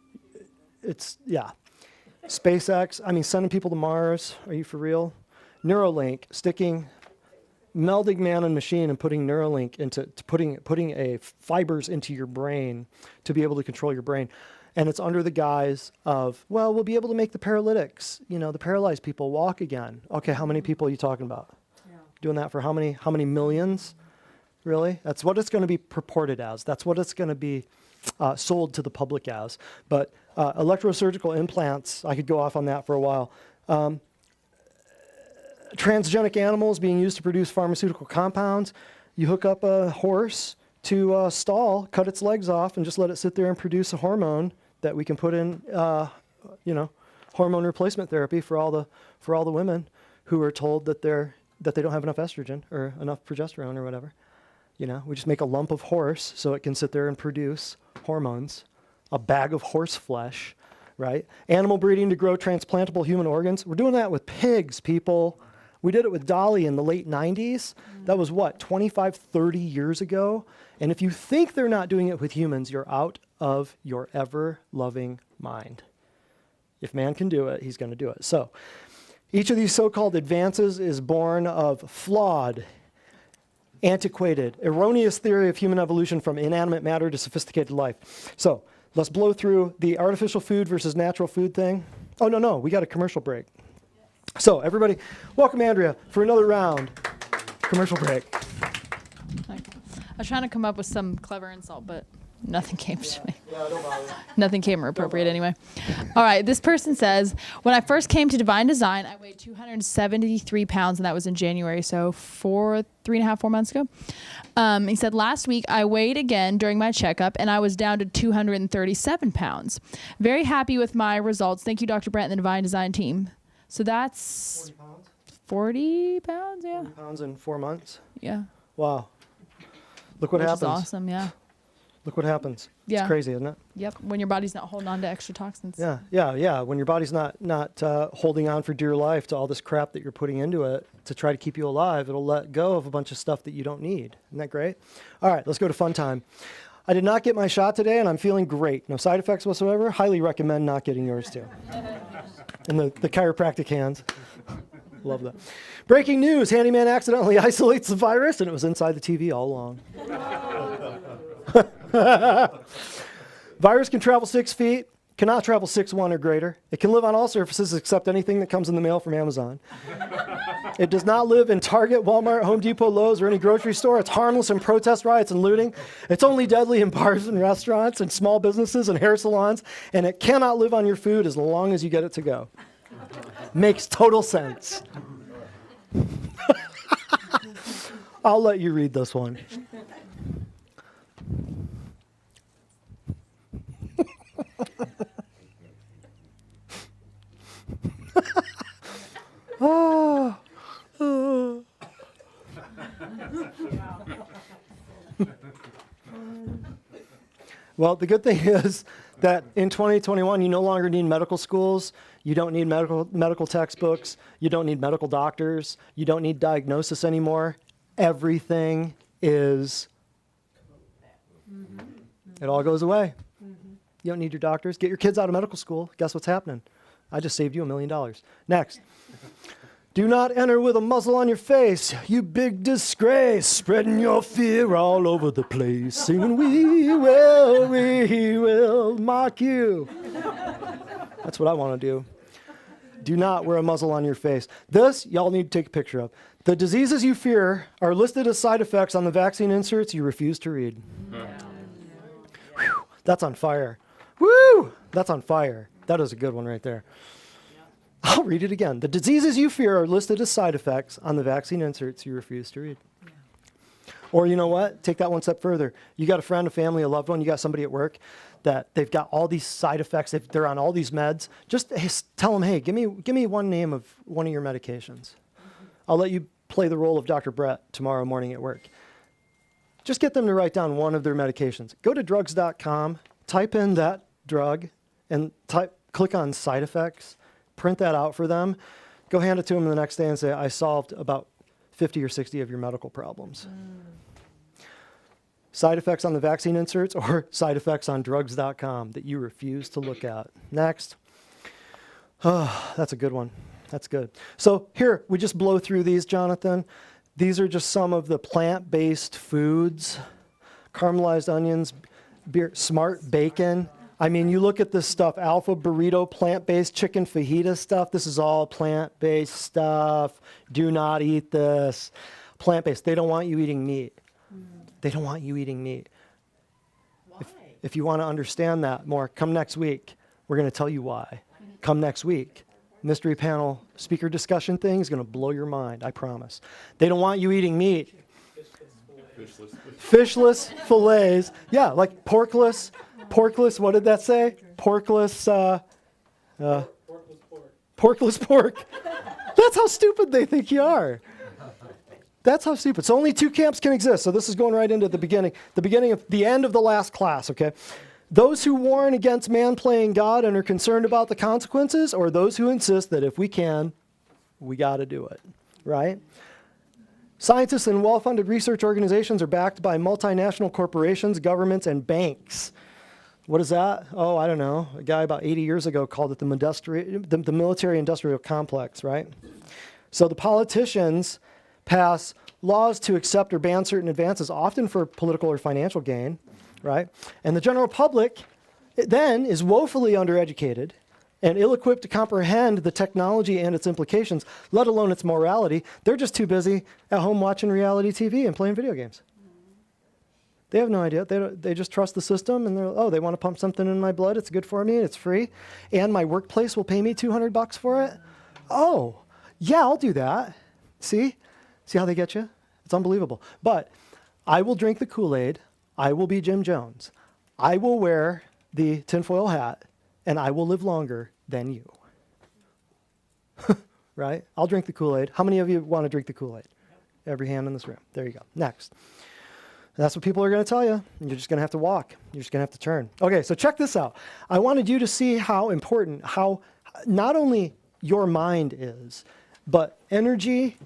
it's, yeah. SpaceX, I mean, sending people to Mars. Are you for real? Neuralink, melding man and machine and putting Neuralink into, putting fibers into your brain to be able to control your brain. And it's under the guise of, well, we'll be able to make the paralytics, you know, the paralyzed people walk again. Okay, how many people are you talking about? Yeah. Doing that for how many millions? Really? That's what it's going to be purported as. That's what it's going to be sold to the public as. But electrosurgical implants, I could go off on that for a while. Transgenic animals being used to produce pharmaceutical compounds. You hook up a horse to a stall, cut its legs off, and just let it sit there and produce a hormone that we can put in, you know, hormone replacement therapy for all the women who are told that they don't have enough estrogen or enough progesterone or whatever. You know, we just make a lump of horse so it can sit there and produce hormones, a bag of horse flesh, right? Animal breeding to grow transplantable human organs. We're doing that with pigs, people. We did it with Dolly in the late 90s. That was what, 25, 30 years ago? And if you think they're not doing it with humans, you're out of your ever-loving mind. If man can do it, he's going to do it. So each of these so-called advances is born of flawed, antiquated, erroneous theory of human evolution from inanimate matter to sophisticated life. So let's blow through the artificial food versus natural food thing. Oh, no, we got a commercial break. So everybody, welcome Andrea for another round. Commercial break. I was trying to come up with some clever insult, but nothing came to me. Yeah, don't bother. Nothing came appropriate anyway. All right, this person says, when I first came to Divine Design, I weighed 273 pounds, and that was in January, so 3.5, 4 months ago. He said, last week I weighed again during my checkup, and I was down to 237 pounds. Very happy with my results. Thank you, Dr. Brent and the Divine Design team. So that's 40 pounds? 40 pounds, yeah. 40 pounds in 4 months? Yeah. Wow. Look what Which happens. is awesome, yeah. Look what happens. Yeah. It's crazy, isn't it? Yep, when your body's not holding on to extra toxins. Yeah. When your body's not holding on for dear life to all this crap that you're putting into it to try to keep you alive, it'll let go of a bunch of stuff that you don't need. Isn't that great? All right, let's go to fun time. I did not get my shot today, and I'm feeling great. No side effects whatsoever. Highly recommend not getting yours too. And the chiropractic hands. Love that. Breaking news, handyman accidentally isolates the virus, and it was inside the TV all along. Virus can travel 6 feet, cannot travel 6'1" or greater. It can live on all surfaces except anything that comes in the mail from Amazon. It does not live in Target, Walmart, Home Depot, Lowe's, or any grocery store. It's harmless in protest riots and looting. It's only deadly in bars and restaurants and small businesses and hair salons. And it cannot live on your food as long as you get it to go. Makes total sense. I'll let you read this one. Oh. Oh. Well, the good thing is that in 2021, you no longer need medical schools. You don't need medical textbooks. You don't need medical doctors. You don't need diagnosis anymore. Everything is, it all goes away. You don't need your doctors. Get your kids out of medical school. Guess what's happening? I just saved you $1 million. Next. Do not enter with a muzzle on your face, you big disgrace, spreading your fear all over the place, singing, we will mock you. That's what I want to do. Do not wear a muzzle on your face. This, y'all need to take a picture of. The diseases you fear are listed as side effects on the vaccine inserts you refuse to read. Whew, that's on fire. Woo! That's on fire. That is a good one right there. I'll read it again. The diseases you fear are listed as side effects on the vaccine inserts you refuse to read. Or you know what? Take that one step further. You got a friend, a family, a loved one, you got somebody at work that they've got all these side effects, they're on all these meds. Just tell them, hey, give me one name of one of your medications. I'll let you play the role of Dr. Brett tomorrow morning at work. Just get them to write down one of their medications. Go to drugs.com, type in that drug, and click on side effects, print that out for them, go hand it to them the next day and say, I solved about 50 or 60 of your medical problems. Side effects on the vaccine inserts or side effects on drugs.com that you refuse to look at. Next. Oh, that's a good one. That's good. So here, we just blow through these, Jonathan. These are just some of the plant-based foods. Caramelized onions, beer, smart bacon. I mean, you look at this stuff, alpha burrito, plant-based chicken fajita stuff. This is all plant-based stuff. Do not eat this. Plant-based. They don't want you eating meat. They don't want you eating meat. Why? If you want to understand that more, come next week. We're going to tell you why. Come next week. Mystery panel speaker discussion thing is going to blow your mind, I promise. They don't want you eating meat. Fishless fillets. Yeah, like porkless. Porkless, what did that say? Porkless, porkless pork. That's how stupid they think you are. That's how stupid. So only two camps can exist. So this is going right into the beginning of the end of the last class, okay? Those who warn against man playing God and are concerned about the consequences, or those who insist that if we can, we got to do it, right? Scientists and well-funded research organizations are backed by multinational corporations, governments, and banks. What is that? Oh, I don't know. A guy about 80 years ago called it the military-industrial complex, right? So the politicians pass laws to accept or ban certain advances, often for political or financial gain, right? And the general public then is woefully undereducated and ill-equipped to comprehend the technology and its implications, let alone its morality. They're just too busy at home watching reality TV and playing video games. They have no idea. They just trust the system, and they want to pump something in my blood. It's good for me. It's free. And my workplace will pay me $200 for it. Oh, yeah, I'll do that. See how they get you? It's unbelievable. But I will drink the Kool-Aid. I will be Jim Jones. I will wear the tinfoil hat, and I will live longer than you. Right? I'll drink the Kool-Aid. How many of you want to drink the Kool-Aid? Every hand in this room. There you go. Next. That's what people are going to tell you. You're just going to have to walk. You're just going to have to turn. Okay, so check this out. I wanted you to see how important, how not only your mind is, but energy,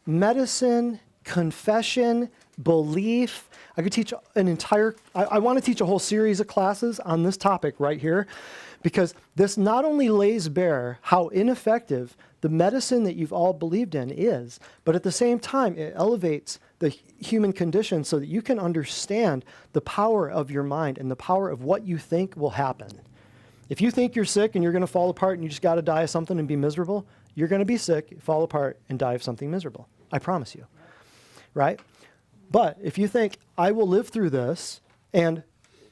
medicine, confession, belief. I could teach I want to teach a whole series of classes on this topic right here, because this not only lays bare how ineffective the medicine that you've all believed in is, but at the same time, it elevates the human condition so that you can understand the power of your mind and the power of what you think will happen. If you think you're sick and you're going to fall apart and you just got to die of something and be miserable, you're going to be sick, fall apart, and die of something miserable. I promise you. Right? But if you think, I will live through this and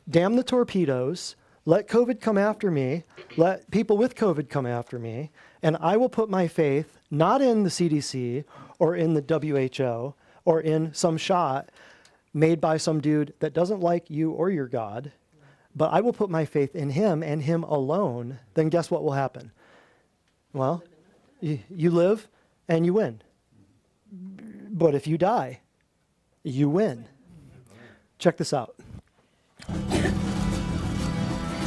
damn the torpedoes, let COVID come after me, let people with COVID come after me, and I will put my faith not in the CDC or in the WHO or in some shot made by some dude that doesn't like you or your God, but I will put my faith in him and him alone, then guess what will happen? Well, you live and you win. But if you die, you win. Check this out.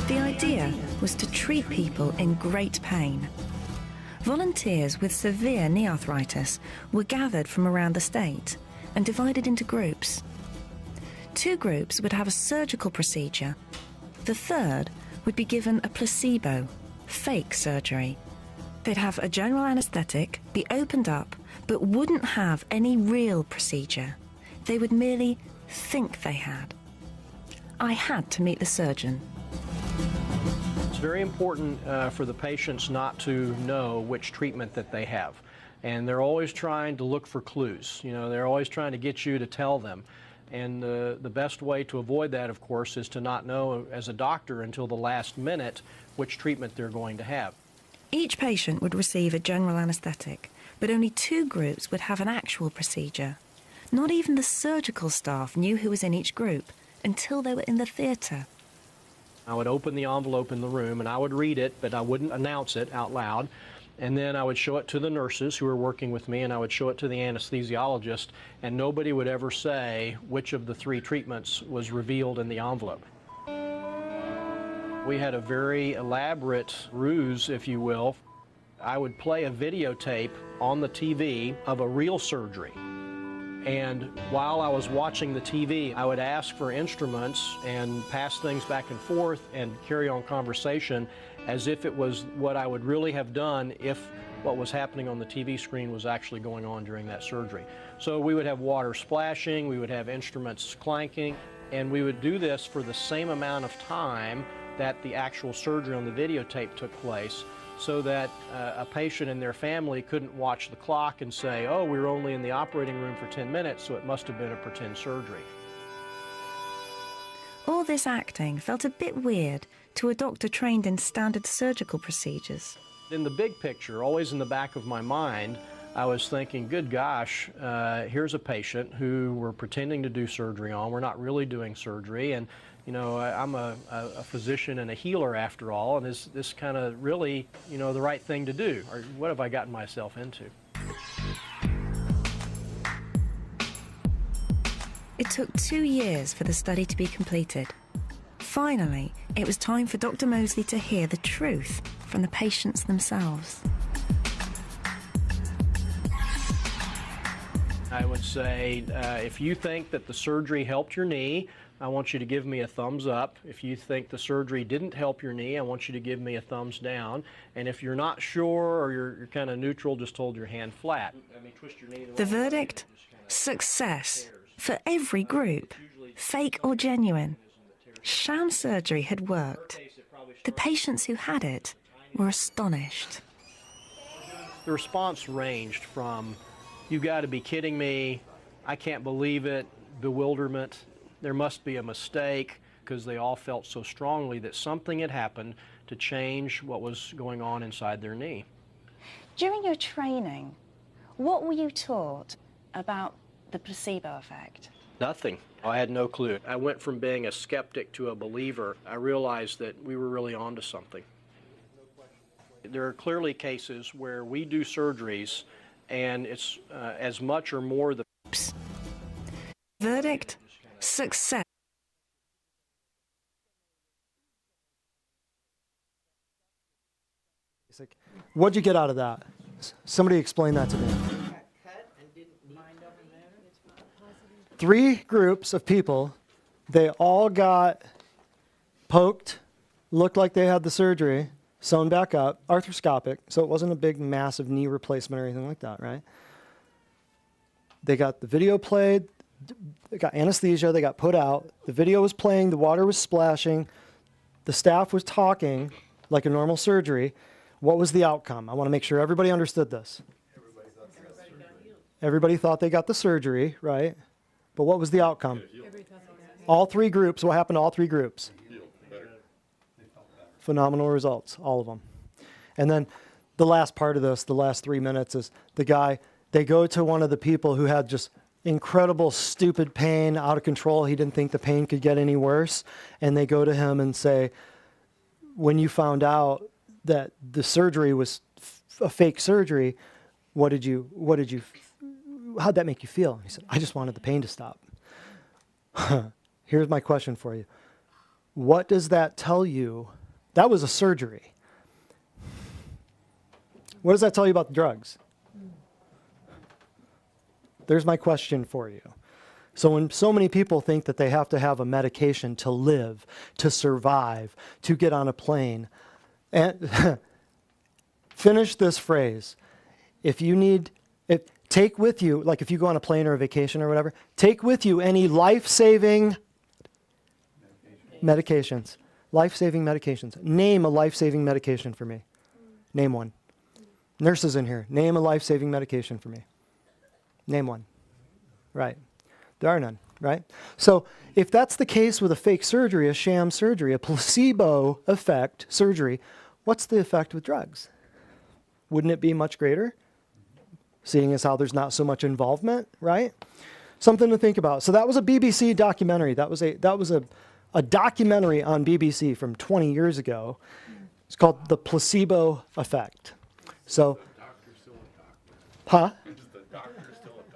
The idea was to treat people in great pain. Volunteers with severe knee arthritis were gathered from around the state and divided into groups. 2 groups would have a surgical procedure. The third would be given a placebo, fake surgery. They'd have a general anaesthetic, be opened up, but wouldn't have any real procedure. They would merely think they had. I had to meet the surgeon. It's very important for the patients not to know which treatment that they have. And they're always trying to look for clues. You know, they're always trying to get you to tell them. And the best way to avoid that, of course, is to not know as a doctor until the last minute which treatment they're going to have. Each patient would receive a general anaesthetic, but only 2 groups would have an actual procedure. Not even the surgical staff knew who was in each group until they were in the theatre. I would open the envelope in the room and I would read it, but I wouldn't announce it out loud. And then I would show it to the nurses who were working with me, and I would show it to the anesthesiologist, and nobody would ever say which of the 3 treatments was revealed in the envelope. We had a very elaborate ruse, if you will. I would play a videotape on the TV of a real surgery. And while I was watching the TV, I would ask for instruments and pass things back and forth and carry on conversation as if it was what I would really have done if what was happening on the TV screen was actually going on during that surgery. So we would have water splashing, we would have instruments clanking, and we would do this for the same amount of time that the actual surgery on the videotape took place, so that a patient and their family couldn't watch the clock and say, oh, we were only in the operating room for 10 minutes, so it must have been a pretend surgery. All this acting felt a bit weird to a doctor trained in standard surgical procedures. In the big picture, always in the back of my mind, I was thinking, good gosh, here's a patient who we're pretending to do surgery on. We're not really doing surgery, and you know, I'm a physician and a healer after all, and is this kind of really, you know, the right thing to do? Or what have I gotten myself into? It took 2 years for the study to be completed. Finally, it was time for Dr. Mosley to hear the truth from the patients themselves. I would say, if you think that the surgery helped your knee, I want you to give me a thumbs up. If you think the surgery didn't help your knee, I want you to give me a thumbs down. And if you're not sure or you're kind of neutral, just hold your hand flat. Twist your knee The verdict? Success for every group, fake or genuine. Sham surgery had worked. The patients who had it were astonished. The response ranged from, "You've got to be kidding me," "I can't believe it," bewilderment, "There must be a mistake," because they all felt so strongly that something had happened to change what was going on inside their knee. During your training, what were you taught about the placebo effect? Nothing. I had no clue. I went from being a skeptic to a believer. I realized that we were really onto something. There are clearly cases where we do surgeries and it's as much or more the Verdict? Success. What'd you get out of that? Somebody explain that to me. 3 groups of people, they all got poked, looked like they had the surgery, sewn back up, arthroscopic, so it wasn't a big, massive knee replacement or anything like that, right? They got the video played, they got anesthesia, they got put out, the video was playing, the water was splashing, the staff was talking like a normal surgery. What was the outcome? I want to make sure everybody understood this. Everybody thought they got the surgery, right? But what was the outcome? All 3 groups, what happened to all 3 groups? Phenomenal results, all of them. And then the last part of this, the last 3 minutes, is the guy, they go to one of the people who had just incredible, stupid pain, out of control. He didn't think the pain could get any worse. And they go to him and say, when you found out that the surgery was a fake surgery, how'd that make you feel? He said, I just wanted the pain to stop. Here's my question for you. What does that tell you? That was a surgery. What does that tell you about the drugs? There's my question for you. So when so many people think that they have to have a medication to live, to survive, to get on a plane, and finish this phrase. Take with you, like if you go on a plane or a vacation or whatever, take with you any life-saving medications. Life-saving medications. Name a life-saving medication for me. Name one. Nurses in here, name a life-saving medication for me. Name one. Right. There are none, right? So if that's the case with a fake surgery, a sham surgery, a placebo effect surgery, what's the effect with drugs? Wouldn't it be much greater? Seeing as how there's not so much involvement, right? Something to think about. So that was a BBC documentary. That was a documentary on BBC from 20 years ago. It's called The Placebo Effect. So, huh?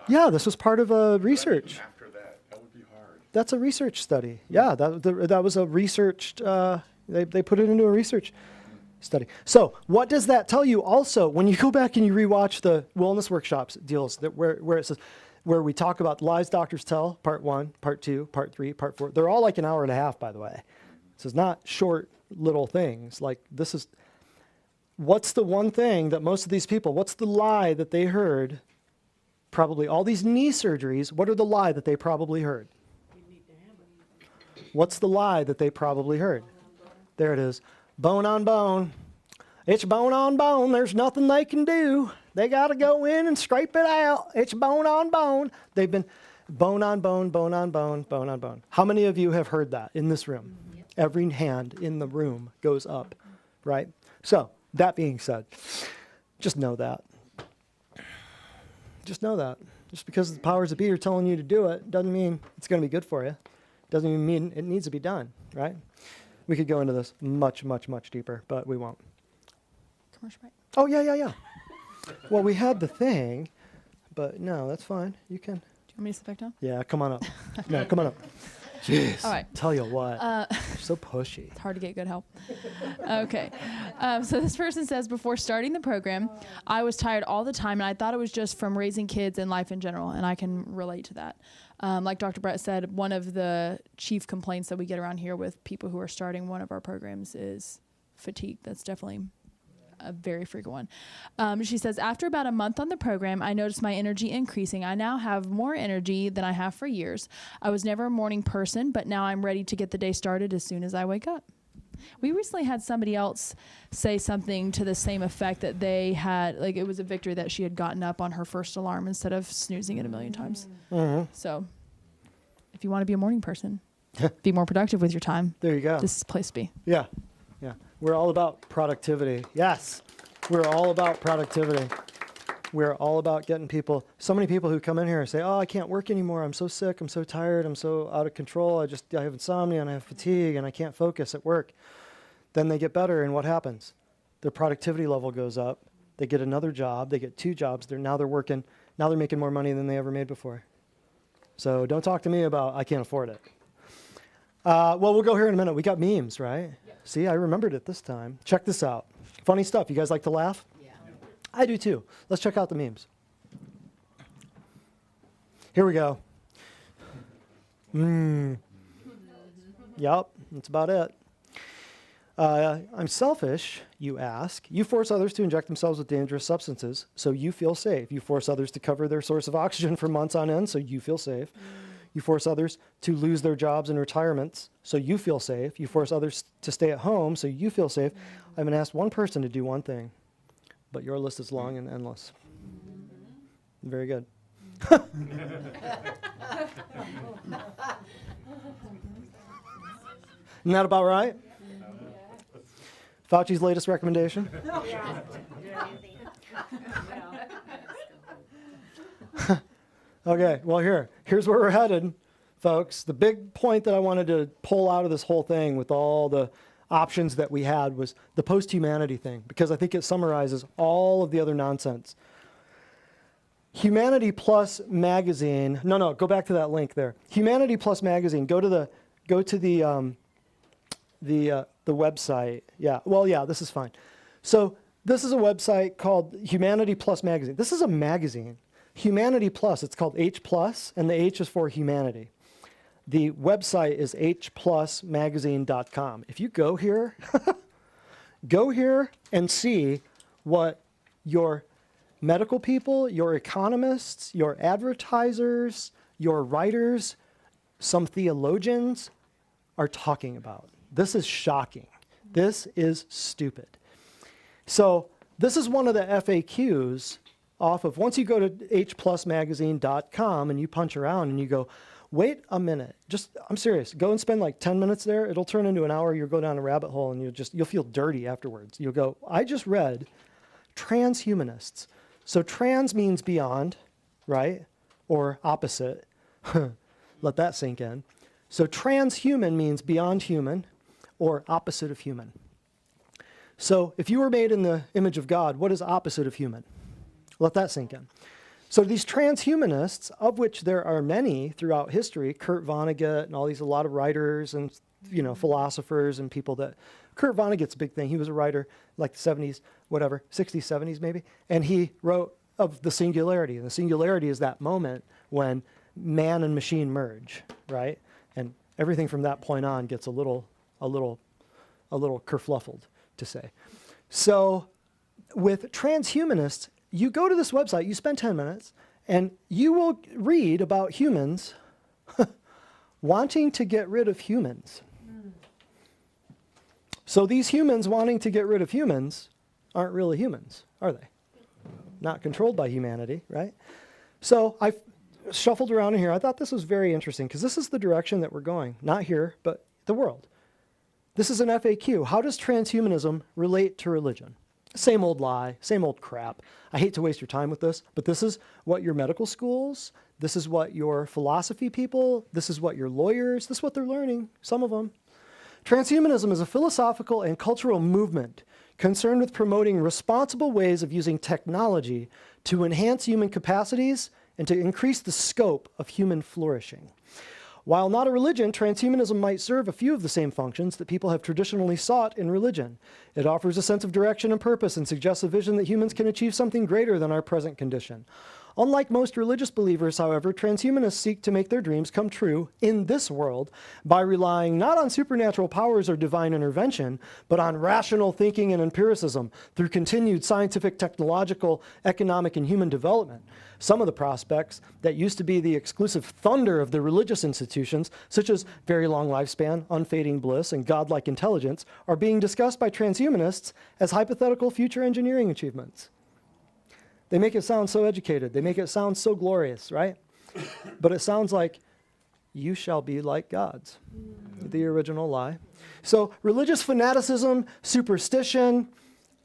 Yeah, this was part of a research. After that would be hard. That's a research study. Yeah, that was a researched, they put it into a research study. So what does that tell you also when you go back and you rewatch the wellness workshops deals where it says, where we talk about lies doctors tell, part 1, part 2, part 3, part 4. They're all like an hour and a half, by the way. This is not short little things. Like this is, what's the one thing that most of these people, what's the lie that they heard? Probably all these knee surgeries, what are the lie that they probably heard? What's the lie that they probably heard? There it is. Bone on bone. It's bone on bone. There's nothing they can do. They got to go in and scrape it out. It's bone on bone. They've been bone on bone, bone on bone, bone on bone. How many of you have heard that in this room? Every hand in the room goes up, right? So that being said, just know that. Just know that. Just because the powers that be are telling you to do it doesn't mean it's going to be good for you. Doesn't even mean it needs to be done, right? We could go into this much, much, much deeper, but we won't. Commercial break. Oh, yeah. Well, we had the thing, but no, that's fine. You can. Do you want me to sit back down? Yeah, come on up. No, come on up. Jeez. All right. Tell you what. You're so pushy. It's hard to get good help. Okay. So this person says, before starting the program, I was tired all the time, and I thought it was just from raising kids and life in general, and I can relate to that. Like Dr. Brett said, one of the chief complaints that we get around here with people who are starting one of our programs is fatigue. That's definitely a very frequent one. She says, after about a month on the program, I noticed my energy increasing. I now have more energy than I have for years. I was never a morning person, but now I'm ready to get the day started as soon as I wake up. We recently had somebody else say something to the same effect, that they had, like, it was a victory that she had gotten up on her first alarm instead of snoozing it a million times. Mm-hmm. So if you want to be a morning person, be more productive with your time, There you go. this is the place to be. Yeah. We're all about productivity. Yes. We're all about productivity. We're all about getting people, so many people who come in here and say, oh, I can't work anymore. I'm so sick. I'm so tired. I'm so out of control. I have insomnia and I have fatigue and I can't focus at work. Then they get better, and what happens? Their productivity level goes up. They get another job. They get 2 jobs. Now they're making more money than they ever made before. So don't talk to me about I can't afford it. Well, we'll go here in a minute. We got memes, right? Yeah. See, I remembered it this time. Check this out. Funny stuff. You guys like to laugh? Yeah. I do too. Let's check out the memes. Here we go. Yep, that's about it. I'm selfish, you ask. You force others to inject themselves with dangerous substances, so you feel safe. You force others to cover their source of oxygen for months on end, so you feel safe. You force others to lose their jobs and retirements, so you feel safe. You force others to stay at home, so you feel safe. I haven't asked one person to do one thing, but your list is long and endless. Very good. Isn't that about right? Fauci's latest recommendation? Okay, well here's where we're headed, folks. The big point that I wanted to pull out of this whole thing with all the options that we had was the post-humanity thing, because I think it summarizes all of the other nonsense. Humanity Plus magazine. No, go back to that link there. Humanity Plus magazine. Go to the website. Yeah. Well, yeah. This is fine. So this is a website called Humanity Plus magazine. This is a magazine. Humanity Plus. It's called H Plus, and the H is for humanity. The website is hplusmagazine.com. If you go here, go here and see what your medical people, your economists, your advertisers, your writers, some theologians are talking about. This is shocking. This is stupid. So this is one of the FAQs off of, once you go to hplusmagazine.com and you punch around and you go, wait a minute, I'm serious, go and spend like 10 minutes there. It'll turn into an hour. You'll go down a rabbit hole and you'll feel dirty afterwards. You'll go, I just read transhumanists. So trans means beyond, right? Or opposite. Let that sink in. So transhuman means beyond human or opposite of human. So if you were made in the image of God, what is opposite of human? Let that sink in. So these transhumanists, of which there are many throughout history, Kurt Vonnegut and all these, a lot of writers and, philosophers and people that, Kurt Vonnegut's a big thing. He was a writer like the 70s, whatever, 60s, 70s maybe. And he wrote of the singularity. And the singularity is that moment when man and machine merge, right? And everything from that point on gets a little kerfluffled, to say. So with transhumanists, you go to this website, you spend 10 minutes, and you will read about humans wanting to get rid of humans. So these humans wanting to get rid of humans aren't really humans, are they? Not controlled by humanity, right? So I shuffled around in here. I thought this was very interesting because this is the direction that we're going. Not here, but the world. This is an FAQ. How does transhumanism relate to religion? Same old lie, same old crap. I hate to waste your time with this, but this is what your medical schools, this is what your philosophy people, this is what your lawyers, this is what they're learning, some of them. Transhumanism is a philosophical and cultural movement concerned with promoting responsible ways of using technology to enhance human capacities and to increase the scope of human flourishing. While not a religion, transhumanism might serve a few of the same functions that people have traditionally sought in religion. It offers a sense of direction and purpose and suggests a vision that humans can achieve something greater than our present condition. Unlike most religious believers, however, transhumanists seek to make their dreams come true in this world by relying not on supernatural powers or divine intervention, but on rational thinking and empiricism through continued scientific, technological, economic, and human development. Some of the prospects that used to be the exclusive thunder of the religious institutions, such as very long lifespan, unfading bliss, and godlike intelligence, are being discussed by transhumanists as hypothetical future engineering achievements. They make it sound so educated. They make it sound so glorious, right? But it sounds like, you shall be like gods, the original lie. So religious fanaticism, superstition,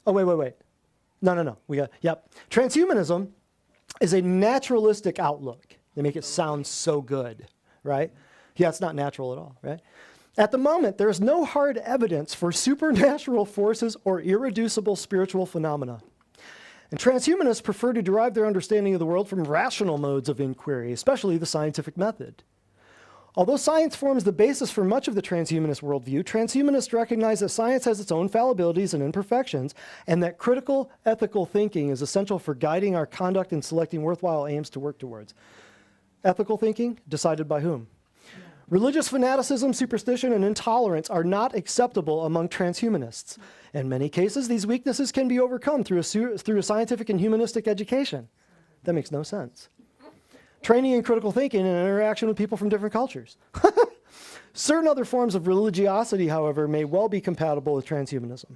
wait. No. Transhumanism is a naturalistic outlook. They make it sound so good, right? Yeah, it's not natural at all, right? At the moment, there is no hard evidence for supernatural forces or irreducible spiritual phenomena. And transhumanists prefer to derive their understanding of the world from rational modes of inquiry, especially the scientific method. Although science forms the basis for much of the transhumanist worldview, transhumanists recognize that science has its own fallibilities and imperfections, and that critical, ethical thinking is essential for guiding our conduct and selecting worthwhile aims to work towards. Ethical thinking, decided by whom? Religious fanaticism, superstition, and intolerance are not acceptable among transhumanists. In many cases, these weaknesses can be overcome through a scientific and humanistic education. That makes no sense. Training in critical thinking and interaction with people from different cultures. Certain other forms of religiosity, however, may well be compatible with transhumanism.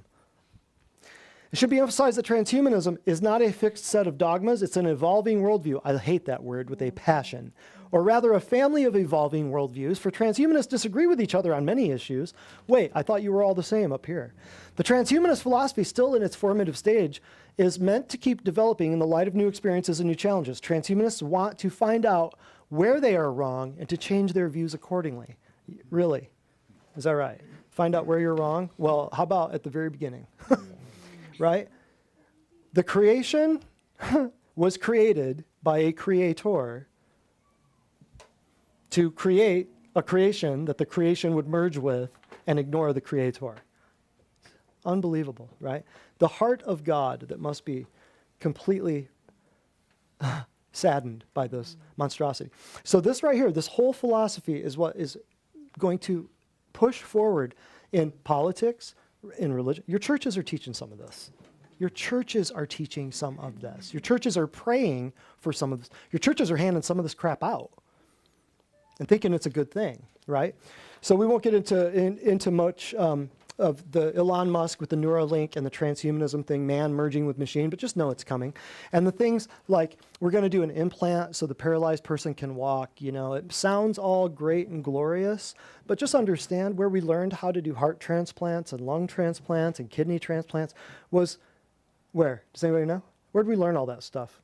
It should be emphasized that transhumanism is not a fixed set of dogmas, it's an evolving worldview. I hate that word with a passion. Or rather, a family of evolving worldviews, for transhumanists disagree with each other on many issues. Wait, I thought you were all the same up here. The transhumanist philosophy, still in its formative stage, is meant to keep developing in the light of new experiences and new challenges. Transhumanists want to find out where they are wrong and to change their views accordingly. Really? Is that right? Find out where you're wrong? Well, how about at the very beginning? Right? The creation was created by a creator to create a creation that the creation would merge with and ignore the creator. Unbelievable, right? The heart of God that must be completely saddened by this monstrosity. So this right here, this whole philosophy is what is going to push forward in politics, in religion. Your churches are teaching some of this. Your churches are teaching some of this. Your churches are praying for some of this. Your churches are handing some of this crap out and thinking it's a good thing, right? So we won't get into much of the Elon Musk with the Neuralink and the transhumanism thing, man merging with machine, but just know it's coming. And the things like, we're going to do an implant so the paralyzed person can walk, it sounds all great and glorious, but just understand where we learned how to do heart transplants and lung transplants and kidney transplants was where? Does anybody know? Where did we learn all that stuff?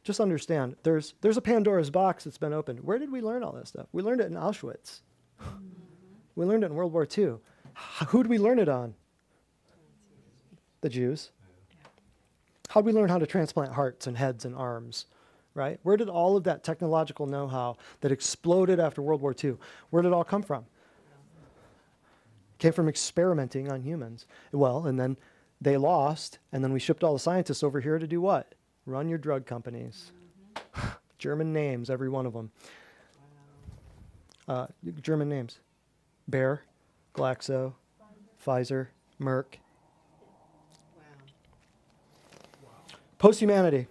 just understand, there's a Pandora's box that's been opened. Where did we learn all this stuff? We learned it in Auschwitz. We learned it in World War II. Who did we learn it on? The Jews. How did we learn how to transplant hearts and heads and arms? Right? Where did all of that technological know-how that exploded after World War II, where did it all come from? Came from experimenting on humans. Well, and then they lost, and then we shipped all the scientists over here to do what? Run your drug companies. German names, every one of them. German names. Bayer, Glaxo, Pfizer, Merck. Post-humanity.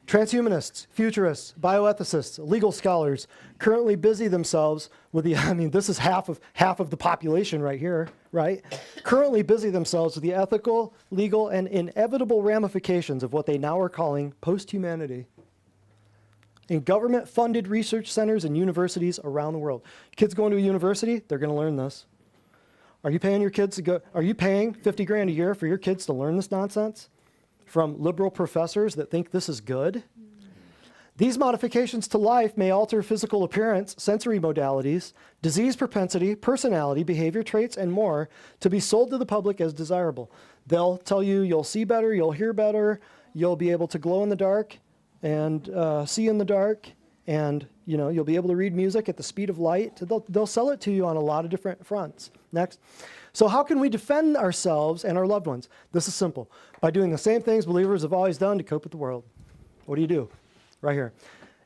Transhumanists, futurists, bioethicists, legal scholars currently busy themselves with the, I mean, this is half of the population right here, right? Currently busy themselves with the ethical, legal, and inevitable ramifications of what they now are calling post-humanity in government-funded research centers and universities around the world. Kids going to a university, they're going to learn this. Are you paying your kids to go, are you paying 50 grand a year for your kids to learn this nonsense? From liberal professors that think this is good. These modifications to life may alter physical appearance, sensory modalities, disease propensity, personality, behavior traits, and more to be sold to the public as desirable. They'll tell you you'll see better, you'll hear better, you'll be able to glow in the dark and see in the dark, and you'll be able to read music at the speed of light. They'll sell it to you on a lot of different fronts. Next. So how can we defend ourselves and our loved ones? This is simple. By doing the same things believers have always done to cope with the world. What do? Right here.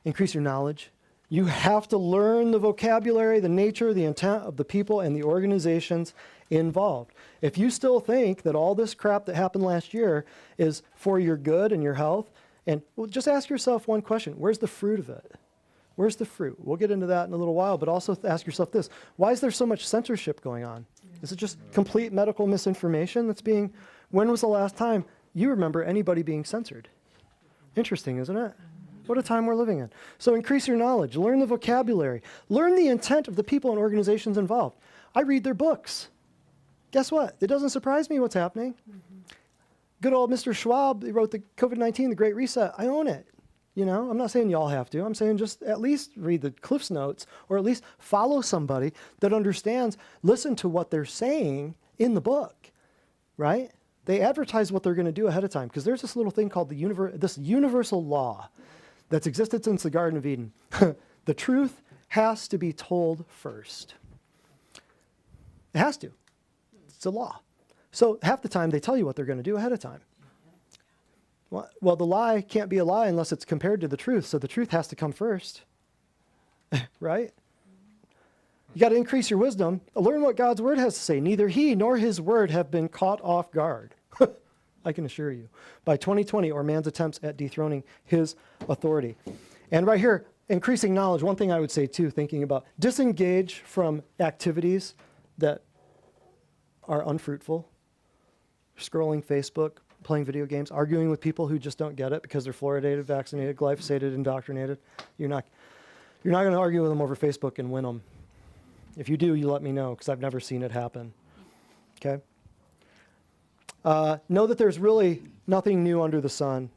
Increase your knowledge. You have to learn the vocabulary, the nature, the intent of the people and the organizations involved. If you still think that all this crap that happened last year is for your good and your health, and well, just ask yourself one question. Where's the fruit of it? Where's the fruit? We'll get into that in a little while, but also ask yourself this. Why is there so much censorship going on? Is it just complete medical misinformation that's being, when was the last time you remember anybody being censored? Interesting, isn't it? What a time we're living in. So increase your knowledge, learn the vocabulary, learn the intent of the people and organizations involved. I read their books. Guess what? It doesn't surprise me what's happening. Good old Mr. Schwab, he wrote the COVID-19, the Great Reset. I own it. I'm not saying you all have to. I'm saying just at least read the Cliff's Notes, or at least follow somebody that understands, listen to what they're saying in the book, right? They advertise what they're going to do ahead of time, because there's this little thing called this universal law that's existed since the Garden of Eden. The truth has to be told first. It has to. It's a law. So half the time they tell you what they're going to do ahead of time. Well, the lie can't be a lie unless it's compared to the truth, so the truth has to come first, right? You got to increase your wisdom. Learn what God's word has to say. Neither he nor his word have been caught off guard, I can assure you, by 2020 or man's attempts at dethroning his authority. And right here, increasing knowledge, one thing I would say too, thinking about, disengage from activities that are unfruitful, scrolling Facebook, playing video games, arguing with people who just don't get it because they're fluoridated, vaccinated, glyphosated, indoctrinated. You're not going to argue with them over Facebook and win them. If you do, you let me know, because I've never seen it happen. Okay? Know that there's really nothing new under the sun.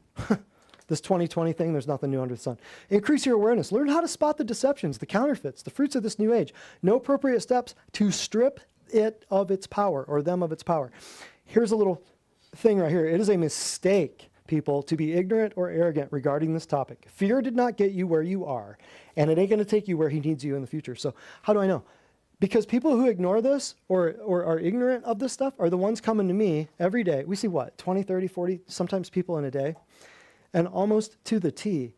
This 2020 thing, there's nothing new under the sun. Increase your awareness. Learn how to spot the deceptions, the counterfeits, the fruits of this new age. Know appropriate steps to strip it of its power, or them of its power. Here's a little thing right here. It is a mistake, people, to be ignorant or arrogant regarding this topic. Fear did not get you where you are, and it ain't going to take you where he needs you in the future. So how do I know? Because people who ignore this or are ignorant of this stuff are the ones coming to me every day. We see what, 20, 30, 40, sometimes people in a day, and almost to the T,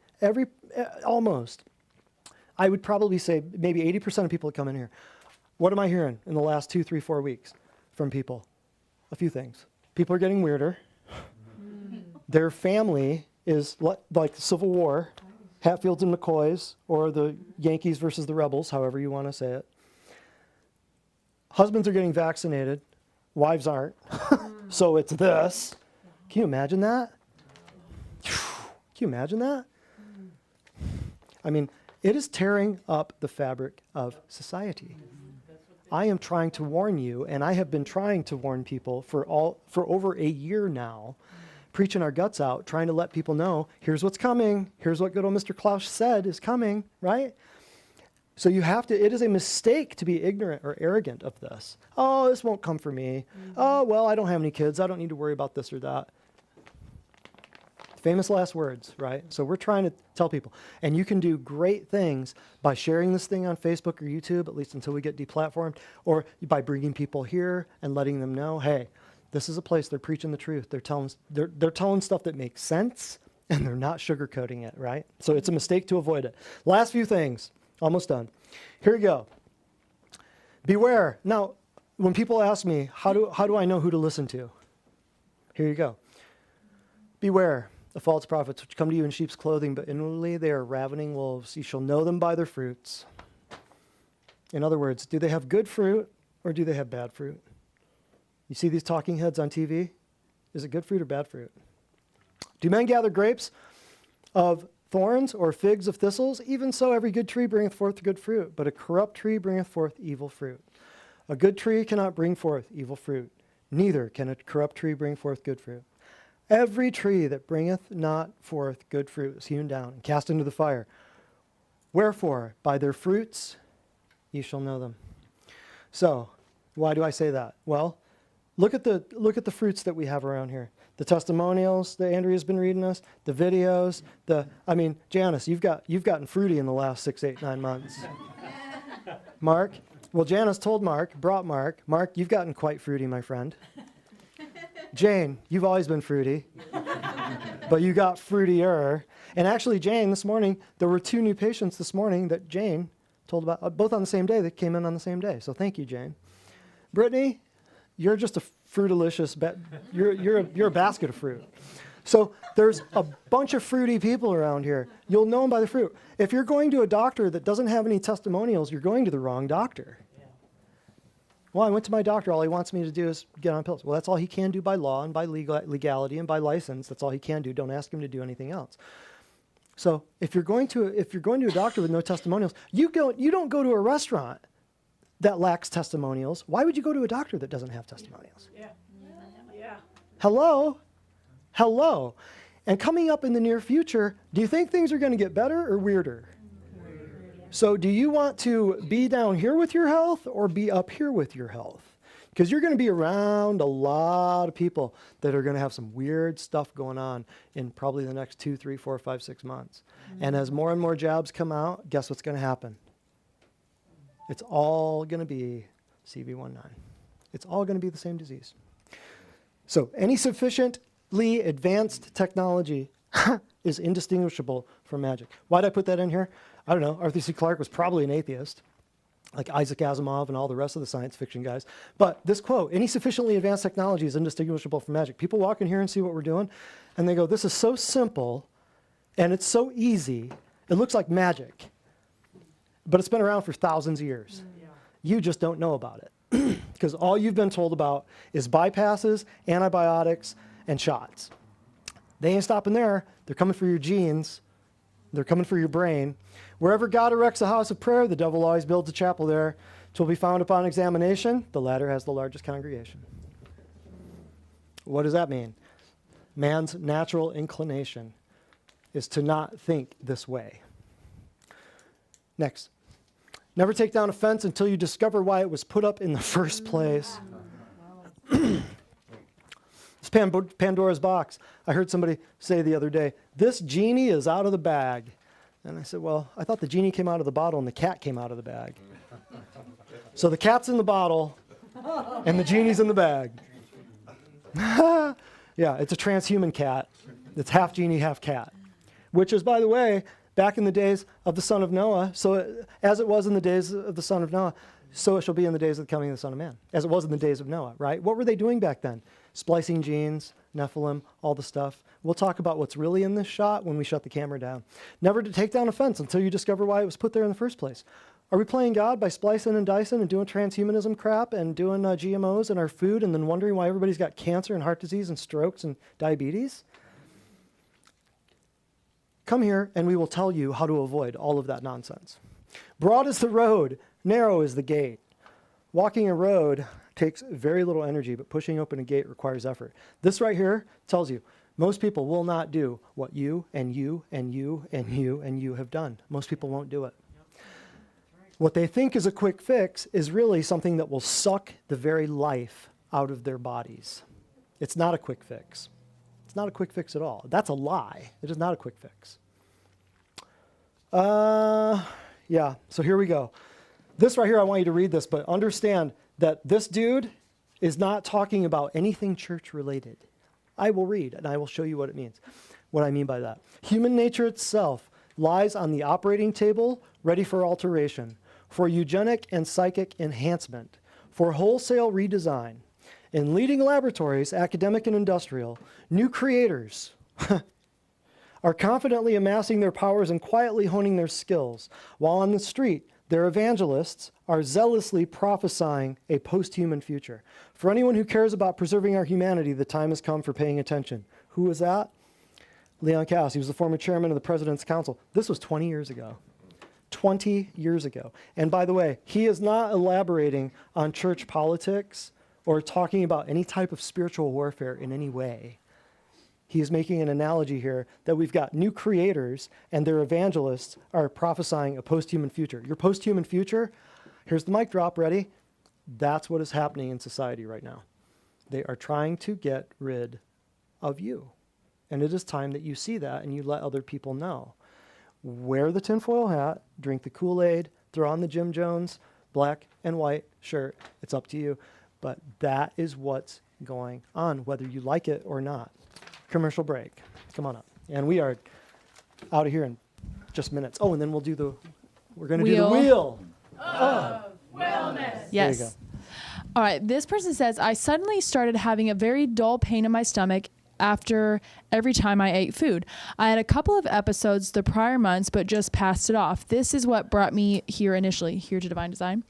almost, I would probably say maybe 80% of people that come in here. What am I hearing in the last 2, 3, 4 weeks from people? A few things. People are getting weirder. Their family is like the Civil War, Hatfields and McCoys, or the Yankees versus the Rebels, however you want to say it. Husbands are getting vaccinated. Wives aren't. So it's this. Can you imagine that? Can you imagine that? I mean, it is tearing up the fabric of society. I am trying to warn you, and I have been trying to warn people for over a year now, preaching our guts out, trying to let people know, here's what's coming. Here's what good old Mr. Klaus said is coming, right? So it is a mistake to be ignorant or arrogant of this. Oh, this won't come for me. Oh, well, I don't have any kids. I don't need to worry about this or that. Famous last words, right? So we're trying to tell people. And you can do great things by sharing this thing on Facebook or YouTube, at least until we get deplatformed, or by bringing people here and letting them know, hey, this is a place they're preaching the truth. They're telling stuff that makes sense, and they're not sugarcoating it, right? So it's a mistake to avoid it. Last few things, almost done. Here we go. Beware. Now, when people ask me, how do I know who to listen to? Here you go. Beware the false prophets which come to you in sheep's clothing, but inwardly they are ravening wolves. You shall know them by their fruits. In other words, do they have good fruit or do they have bad fruit? You see these talking heads on TV? Is it good fruit or bad fruit? Do men gather grapes of thorns or figs of thistles? Even so, every good tree bringeth forth good fruit, but a corrupt tree bringeth forth evil fruit. A good tree cannot bring forth evil fruit, neither can a corrupt tree bring forth good fruit. Every tree that bringeth not forth good fruit is hewn down and cast into the fire. Wherefore, by their fruits ye shall know them. So, why do I say that? Well, look at the fruits that we have around here. The testimonials that Andrea's been reading us, the videos, Janice, you've gotten fruity in the last 6, 8, 9 months. Mark, well, Janice told brought Mark, you've gotten quite fruity, my friend. Jane, you've always been fruity, but you got fruitier. And actually, Jane, this morning, there were 2 new patients this morning that Jane told about, both on the same day, that came in on the same day. So thank you, Jane. Brittany, you're just a fruitalicious, you're a basket of fruit. So there's a bunch of fruity people around here. You'll know them by the fruit. If you're going to a doctor that doesn't have any testimonials, you're going to the wrong doctor. Well, I went to my doctor. All he wants me to do is get on pills. Well, that's all he can do by law and by legality and by license. That's all he can do. Don't ask him to do anything else. So if you're going to a doctor with no testimonials, you don't go to a restaurant that lacks testimonials. Why would you go to a doctor that doesn't have testimonials? Yeah. Yeah. Hello? And coming up in the near future, do you think things are going to get better or weirder? So do you want to be down here with your health or be up here with your health? Because you're going to be around a lot of people that are going to have some weird stuff going on in probably the next 2, 3, 4, 5, 6 months. And as more and more jabs come out, guess what's going to happen? It's all going to be CV19. It's all going to be the same disease. So any sufficiently advanced technology is indistinguishable from magic. Why did I put that in here? I don't know. Arthur C. Clarke was probably an atheist, like Isaac Asimov and all the rest of the science fiction guys. But this quote, any sufficiently advanced technology is indistinguishable from magic. People walk in here and see what we're doing, and they go, this is so simple, and it's so easy. It looks like magic, but it's been around for thousands of years. Yeah. You just don't know about it, because all you've been told about is bypasses, antibiotics, and shots. They ain't stopping there. They're coming for your genes. They're coming for your brain. Wherever God erects a house of prayer, the devil always builds a chapel there. 'Twill be found upon examination, the latter has the largest congregation. What does that mean? Man's natural inclination is to not think this way. Next. Never take down a fence until you discover why it was put up in the first place. It's Pandora's box. I heard somebody say the other day, this genie is out of the bag. And I said, well, I thought the genie came out of the bottle and the cat came out of the bag. So the cat's in the bottle and the genie's in the bag. Yeah, it's a transhuman cat. It's half genie, half cat. Which is, by the way, back in the days of the son of Noah, so as it was in the days of the son of Noah, so it shall be in the days of the coming of the Son of Man, as it was in the days of Noah, right? What were they doing back then? Splicing genes, Nephilim, all the stuff. We'll talk about what's really in this shot when we shut the camera down. Never to take down a fence until you discover why it was put there in the first place. Are we playing God by splicing and dicing and doing transhumanism crap and doing GMOs in our food and then wondering why everybody's got cancer and heart disease and strokes and diabetes? Come here and we will tell you how to avoid all of that nonsense. Broad is the road, narrow is the gate. Walking a road takes very little energy, but pushing open a gate requires effort. This right here tells you, Most people will not do what you and you and you and you and you have done. Most people won't do it. What they think is a quick fix is really something that will suck the very life out of their bodies. It's not a quick fix. It's not a quick fix at all. That's a lie. It is not a quick fix. Yeah, so here we go. This right here, I want you to read this, but understand that this dude is not talking about anything church related. I will read, and I will show you what it means, what I mean by that. Human nature itself lies on the operating table, ready for alteration, for eugenic and psychic enhancement, for wholesale redesign. In leading laboratories, academic and industrial, new creators are confidently amassing their powers and quietly honing their skills, while on the street, their evangelists are zealously prophesying a post-human future. For anyone who cares about preserving our humanity, the time has come for paying attention. Who was that? Leon Cass. He was the former chairman of the President's Council. This was 20 years ago. 20 years ago. And by the way, he is not elaborating on church politics or talking about any type of spiritual warfare in any way. He is making an analogy here that we've got new creators and their evangelists are prophesying a post-human future. Your post-human future, here's the mic drop, ready? That's what is happening in society right now. They are trying to get rid of you. And it is time that you see that and you let other people know. Wear the tinfoil hat, drink the Kool-Aid, throw on the Jim Jones black and white shirt. It's up to you. But that is what's going on, whether you like it or not. Commercial break. Come on up. And we are out of here in just minutes. Oh, and then we're going to do the wheel. Wellness. There you Yes. go. All right. This person says, I suddenly started having a very dull pain in my stomach after every time I ate food. I had a couple of episodes the prior months, but just passed it off. This is what brought me here initially, here to Divine Design.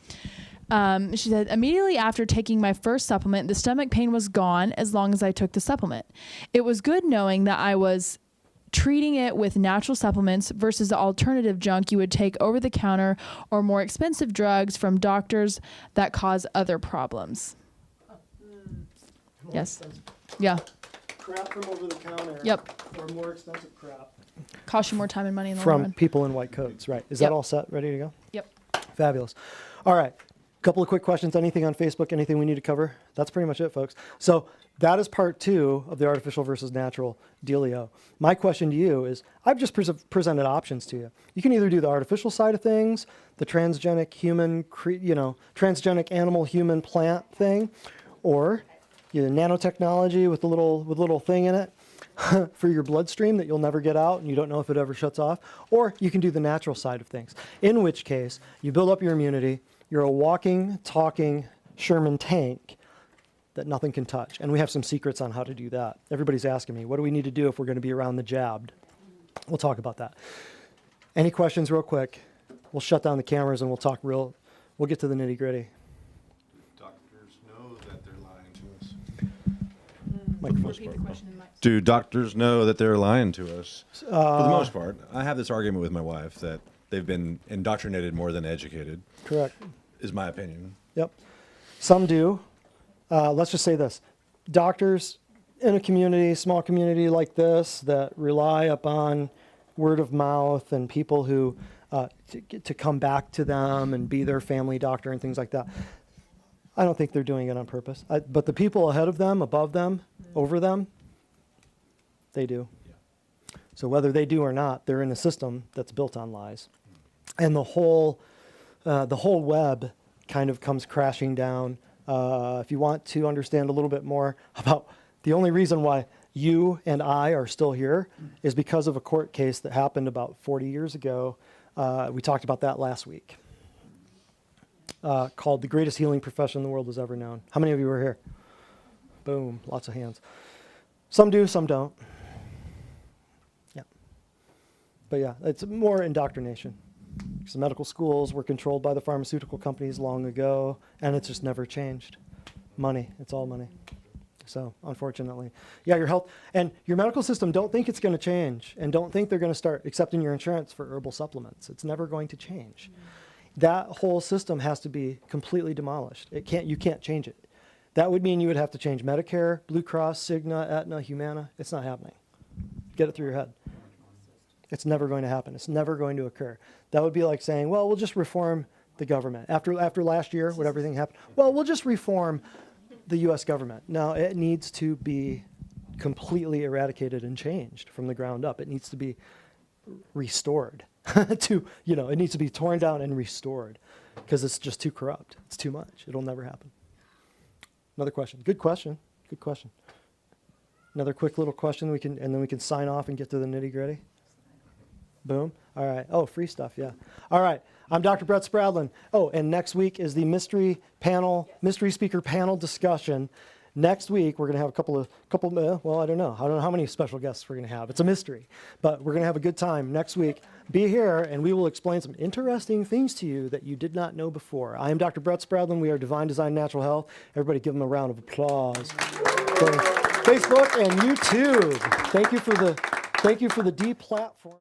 She said, immediately after taking my first supplement, the stomach pain was gone as long as I took the supplement. It was good knowing that I was treating it with natural supplements versus the alternative junk you would take over the counter or more expensive drugs from doctors that cause other problems. Yes. Yeah. Crap from over the counter. Yep. Or more expensive crap. Cost you more time and money in the long From run. people in white coats, right. Is Yep. that all set? Ready to go? Yep. Fabulous. All right. Couple of quick questions. Anything on Facebook? Anything we need to cover? That's pretty much it, folks. So that is part 2 of the artificial versus natural dealio. My question to you is, I've just presented options to you. You can either do the artificial side of things, the transgenic human, transgenic animal, human, plant thing, or nanotechnology with a little thing in it for your bloodstream that you'll never get out and you don't know if it ever shuts off. Or you can do the natural side of things, in which case you build up your immunity. You're a walking, talking Sherman tank that nothing can touch. And we have some secrets on how to do that. Everybody's asking me, what do we need to do if we're going to be around the jabbed? We'll talk about that. Any questions real quick? We'll shut down the cameras and we'll get to the nitty gritty. Doctors know that they're lying to us. Microphone's Repeat the broken. question. Do doctors know that they're lying to us? For the most part. I have this argument with my wife that they've been indoctrinated more than educated, Correct. is my opinion. Yep. Some do. Let's just say this. Doctors in a community, small community like this, that rely upon word of mouth and people who to come back to them and be their family doctor and things like that. I don't think they're doing it on purpose. But the people ahead of them, above them, over them, they do. Yeah. So whether they do or not, they're in a system that's built on lies. And the whole web kind of comes crashing down. If you want to understand a little bit more about the only reason why you and I are still here is because of a court case that happened about 40 years ago. We talked about that last week. Called The Greatest Healing Profession the World Has Ever Known. How many of you were here? Boom, lots of hands. Some do, some don't. Yeah. But yeah, it's more indoctrination. Because medical schools were controlled by the pharmaceutical companies long ago, and it's just never changed. Money, it's all money. So, unfortunately. Yeah, your health and your medical system, don't think it's going to change, and don't think they're going to start accepting your insurance for herbal supplements. It's never going to change. That whole system has to be completely demolished. You can't change it. That would mean you would have to change Medicare, Blue Cross, Cigna, Aetna, Humana. It's not happening. Get it through your head. It's never going to happen. It's never going to occur. That would be like saying, well, we'll just reform the government. After last year, when everything happened, well, we'll just reform the U.S. government. No, it needs to be completely eradicated and changed from the ground up. It needs to be restored to, it needs to be torn down and restored because it's just too corrupt. It's too much. It'll never happen. Another question. Good question. Good question. Another quick little question and then we can sign off and get to the nitty gritty. Boom. All right. Oh, free stuff. Yeah. All right. I'm Dr. Brett Spradlin. Oh, and next week is the mystery speaker panel discussion. Next week, we're going to have a couple, well, I don't know how many special guests we're going to have. It's a mystery, but we're going to have a good time next week. Be here, and we will explain some interesting things to you that you did not know before. I am Dr. Brett Spradlin. We are Divine Design Natural Health. Everybody give them a round of applause. For Facebook and YouTube. Thank you for the D platform.